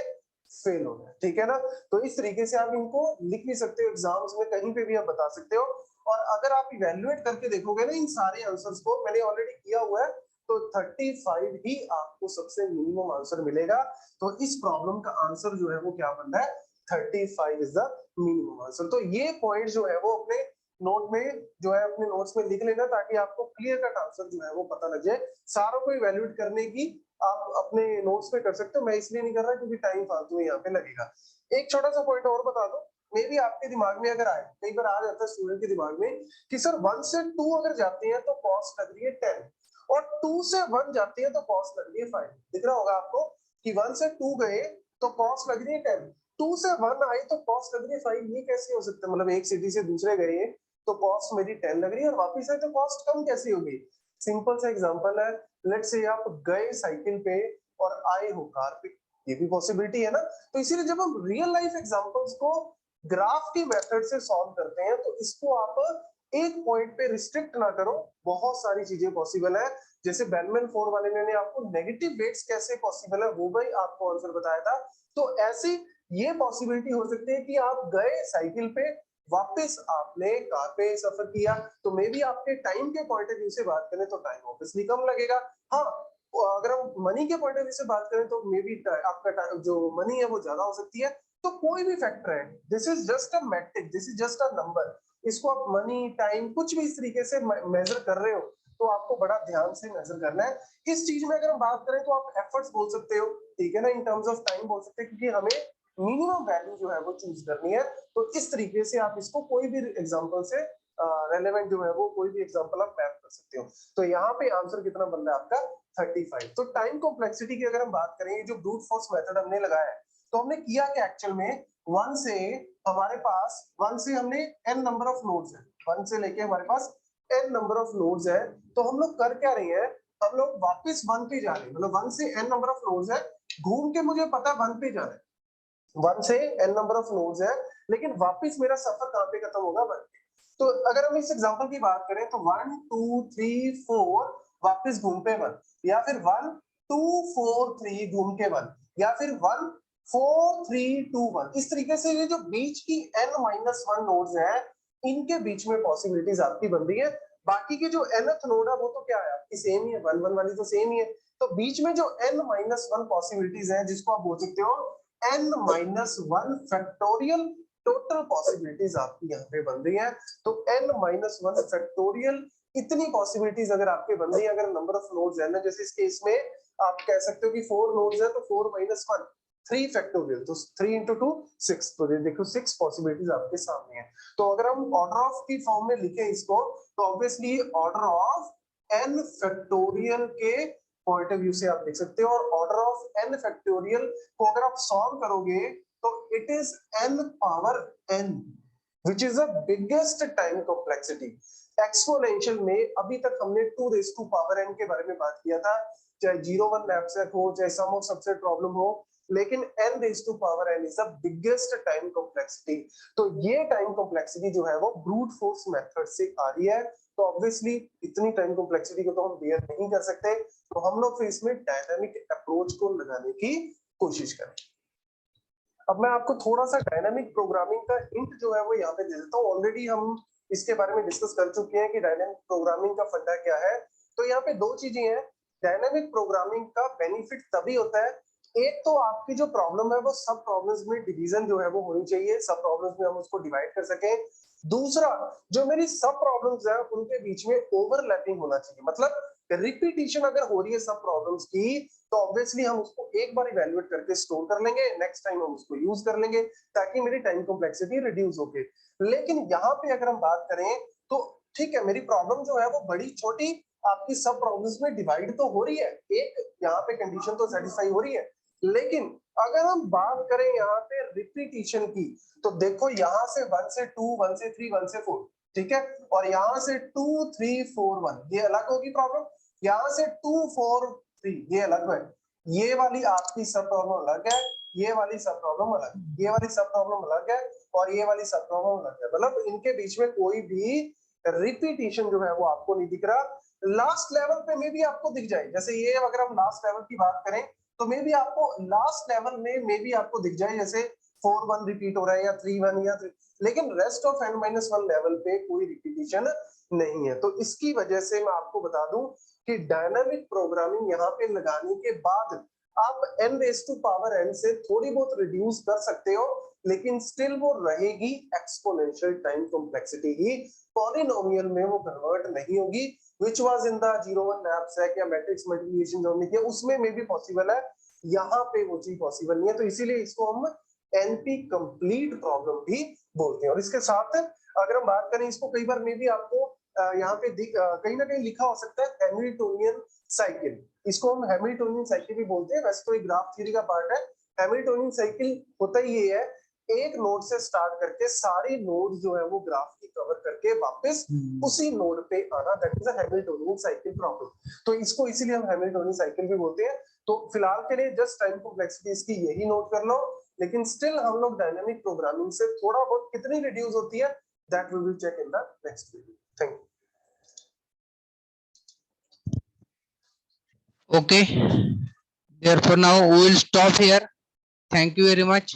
फेल हो गया, ठीक है ना। तो इस तरीके से आप इनको लिख भी सकते हो, एग्जाम्स में कहीं पे भी आप बता सकते हो। और अगर आप इवेल्युएट करके देखोगे ना इन सारे आंसर्स को, मैंने ऑलरेडी किया हुआ है, तो 35 ही आपको सबसे मिनिमम आंसर मिलेगा। तो इस प्रॉब्लम का आंसर जो है वो क्या बन रहा है 35 इज द मिनिमम आंसर। तो ये पॉइंट जो है वो अपने नोट में जो है अपने नोट्स में लिख लेना, ताकि आपको क्लियर कट आंसर जो है वो पता लग जाए। सारों को इवैल्यूएट करने की आप अपने नोट्स में कर सकते हो, मैं इसलिए नहीं कर रहा क्योंकि टाइम फालतू यहाँ पे लगेगा। एक छोटा सा पॉइंट और बता दो, मे भी आपके दिमाग में अगर आए, कई बार आ जाता है स्टूडेंट के दिमाग में कि सर 1 से 2 अगर जाते हैं तो कॉस्ट लग रही है 10, और 2 से 1 जाती है तो कॉस्ट लग रही है 5। दिख रहा होगा आपको कि 1 से 2 गए तो कॉस्ट लग रही है 10, 2 से 1 आई तो कॉस्ट लग रही है 5। ये कैसे हो सकता है, मतलब एक सिटी से दूसरे गए तो कॉस्ट मेरी 10 लग रही है और वापस आए तो कॉस्ट कम कैसे होगी। सिंपल सा एग्जांपल है, लेट्स से आप गए साइकिल पे और आए हो कार पे, ये भी पॉसिबिलिटी है ना। तो इसीलिए जब हम रियल लाइफ एग्जांपल्स को ग्राफ की मेथड से सॉल्व करते हैं तो इसको आप एक पॉइंट पे रिस्ट्रिक्ट ना करो, बहुत सारी चीजें पॉसिबल है। जैसे बेलमैन फोर वाले ने आपको नेगेटिव वेट्स कैसे पॉसिबल है वो भाई आपको आंसर बताया था। तो ऐसी ये पॉसिबिलिटी हो सकती है कि आप गए साइकिल पे, वापस आपने कार पे सफर किया, तो मे बी आपके टाइम के पॉइंट ऑफ व्यू से बात करें तो टाइम ऑब्वियसली कम लगेगा। हाँ, अगर हम मनी के पॉइंट ऑफ व्यू से बात करें तो मे बी आपका जो मनी है वो ज्यादा हो सकती है। तो कोई भी फैक्टर है, this is just a matric, this is just a number, इसको आप मनी टाइम कुछ भी इस तरीके से मेजर कर रहे हो तो आपको बड़ा ध्यान से मेजर करना है। इस चीज में अगर हम बात करें तो आप एफर्ट्स बोल सकते हो, ठीक है ना, इन टर्म्स ऑफ टाइम बोल सकते हैं, क्योंकि हमें मिनिमम वैल्यू जो है वो चूज करनी है। तो इस तरीके से आप इसको कोई भी एग्जांपल से रेलेवेंट जो है वो कोई भी एग्जांपल आप मैप कर सकते हो। तो यहाँ पे आंसर कितना बन रहा है आपका 35। तो टाइम कॉम्प्लेक्सिटी की अगर हम बात करें, ये जो ब्रूट फोर्स मेथड हमने लगाया है, तो हमने किया क्या एक्चुअल में 1 से हमारे पास 1 से हमने n नंबर ऑफ नोड्स है, 1 से लेके हमारे पास n नंबर ऑफ नोड्स है। तो हम लोग कर क्या रहे हैं, हम लोग वापस 1 पे जा रहे हैं, मतलब 1 से n नंबर ऑफ नोड्स है, घूम के मुझे पता है 1 पे जाना है, 1 से n नंबर ऑफ नोड्स है, लेकिन वापस मेरा सफर कहां पे खत्म होगा 1 पे। तो अगर हम इस एग्जांपल की बात करें तो 1 2 3 4 वापस घूम पे 1, या फिर 1 2 4 3 घूम के 1, या फिर 1 4 3 2 1। इस तरीके से ये जो बीच की n-1 नोड्स हैं, इनके बीच में पॉसिबिलिटीज आपकी बन रही है। बाकी के जो nth नोड है वो तो क्या है आपकी सेम ही है, 1 1 वाली तो सेम ही है। तो बीच में जो n-1 पॉसिबिलिटीज हैं, जिसको आप बोल सकते हो n-1 फैक्टोरियल टोटल पॉसिबिलिटीज आपकी यहाँ पे बन रही है। तो n-1 फैक्टोरियल इतनी पॉसिबिलिटीज अगर आपके बन रही है, अगर नंबर ऑफ नोड्स है ना, जैसे इस केस में आप कह सकते हो कि 4 नोड्स है, तो 4 - 1 3 फैक्टोरियल, तो 3 into 2 6। तो ये देखो 6 पॉसिबिलिटीज आपके सामने है। तो अगर हम ऑर्डर ऑफ की फॉर्म में लिखें इसको, तो obviously order of n factorial के पॉइंट ऑफ व्यू से आप लिख सकते हो। और ऑर्डर ऑफ n फैक्टोरियल को अगर आप सॉल्व करोगे तो it is n power n, which is the biggest time complexity। Exponential में अभी तक हमने 2 raised to power n के बारे में बात किया था, चाहे 0-1 नैपसैक हो, चाहे सम ऑफ सबसेट प्रॉब्लम हो, लेकिन n raised to power n is the biggest time complexity। तो ये टाइम कॉम्प्लेक्सिटी जो है वो ब्रूट फोर्स मेथड से आ रही है। तो ऑब्वियसली इतनी टाइम कॉम्प्लेक्सिटी को तो हम बेयर नहीं कर सकते, तो हम लोग फिर इसमें डायनामिक अप्रोच को लगाने की कोशिश करें। अब मैं आपको थोड़ा सा डायनामिक प्रोग्रामिंग का हिंट जो है वो यहाँ पे दे देता हूँ। ऑलरेडी हम इसके बारे में डिस्कस कर चुके हैं कि डायनामिक प्रोग्रामिंग का फंडा क्या है। तो यहाँ पे 2 चीजें हैं। डायनामिक प्रोग्रामिंग का बेनिफिट तभी होता है, एक तो आपकी जो प्रॉब्लम है वो सब प्रॉब्लम्स में डिवीजन जो है वो होनी चाहिए, सब प्रॉब्लम्स में हम उसको डिवाइड कर सकें। दूसरा, जो मेरी सब प्रॉब्लम्स है उनके बीच में ओवरलैपिंग होना चाहिए, मतलब रिपीटिशन अगर हो रही है सब प्रॉब्लम्स की, तो ऑब्वियसली हम उसको एक बार इवैल्यूएट करके स्टोर कर लेंगे, नेक्स्ट टाइम हम उसको यूज कर लेंगे, ताकि मेरी टाइम कॉम्प्लेक्सिटी रिड्यूस हो के। लेकिन यहाँ पे अगर हम बात करें तो ठीक है, मेरी प्रॉब्लम जो है वो बड़ी छोटी आपकी सब प्रॉब्लम्स में डिवाइड तो हो रही है, एक यहाँ पे कंडीशन तो सेटिस्फाई हो रही है। लेकिन अगर हम बात करें यहाँ पे रिपीटिशन की, तो देखो यहाँ से 1 से 2, 1 से 3, 1 से 4, ठीक है, और यहाँ से 2 3 4 1 ये अलग होगी प्रॉब्लम, यहाँ से 2 4 3 ये अलग है, ये वाली आपकी सब प्रॉब्लम अलग है, ये वाली सब प्रॉब्लम अलग है, ये वाली सब प्रॉब्लम अलग है, और ये वाली सब प्रॉब्लम अलग है। मतलब इनके बीच में कोई भी रिपीटिशन जो है वो आपको नहीं दिख रहा। लास्ट लेवल पे मे भी आपको दिख जाए, जैसे ये अगर हम लास्ट लेवल की बात करें तो मे भी आपको लास्ट लेवल में मे भी आपको दिख जाए जैसे 4 1 रिपीट हो रहा है, या 3 1 या 3, लेकिन रेस्ट ऑफ n-1 लेवल पे कोई रिपीटिशन नहीं है। तो इसकी वजह से मैं आपको बता दूं कि डायनामिक प्रोग्रामिंग यहाँ पे लगाने के बाद आप n raise to power n से थोड़ी बहुत रिड्यूस कर सकते हो, लेकिन स्टिल वो रहेगी एक्सपोनेंशियल टाइम कॉम्प्लेक्सिटी ही, पॉलिनोमियल में वो कन्वर्ट नहीं होगी, which was in the 0-1 knapsack या मैट्रिक्स मल्टीप्लिकेशन जो हमने किया उसमें में भी पॉसिबल है, यहाँ पे वो चीज पॉसिबल नहीं है। तो इसीलिए इसको हम NP कंप्लीट प्रॉब्लम भी बोलते हैं। और इसके साथ अगर हम बात करें, इसको कई बार में भी आपको यहाँ पे कहीं ना कहीं लिखा हो सकता है हैमिल्टोनियन साइकिल, इसको हम हैमिल्टोनियन साइकिल भी बोलते हैं। वैसे तो एक ग्राफ थ्योरी का पार्ट है। हैमिल्टोनियन साइकिल होता ही ये है, एक नोड से स्टार्ट करके सारे नोड जो है वो ग्राफ की कवर करके वापस उसी नोड पे आना, that is a Hamiltonian cycle problem. तो इसको इसीलिए हम हैमिल्टोनियन साइकिल भी बोलते हैं। तो फिलहाल के लिए जस्ट टाइम कॉम्प्लेक्सिटी इसकी यही नोट कर लो, लेकिन स्टिल हम लोग डायनामिक प्रोग्रामिंग से थोड़ा बहुत कितनी रिड्यूस होती है that we will check in the next video. Thank you. Okay. Therefore, now we will stop here. Thank you very much.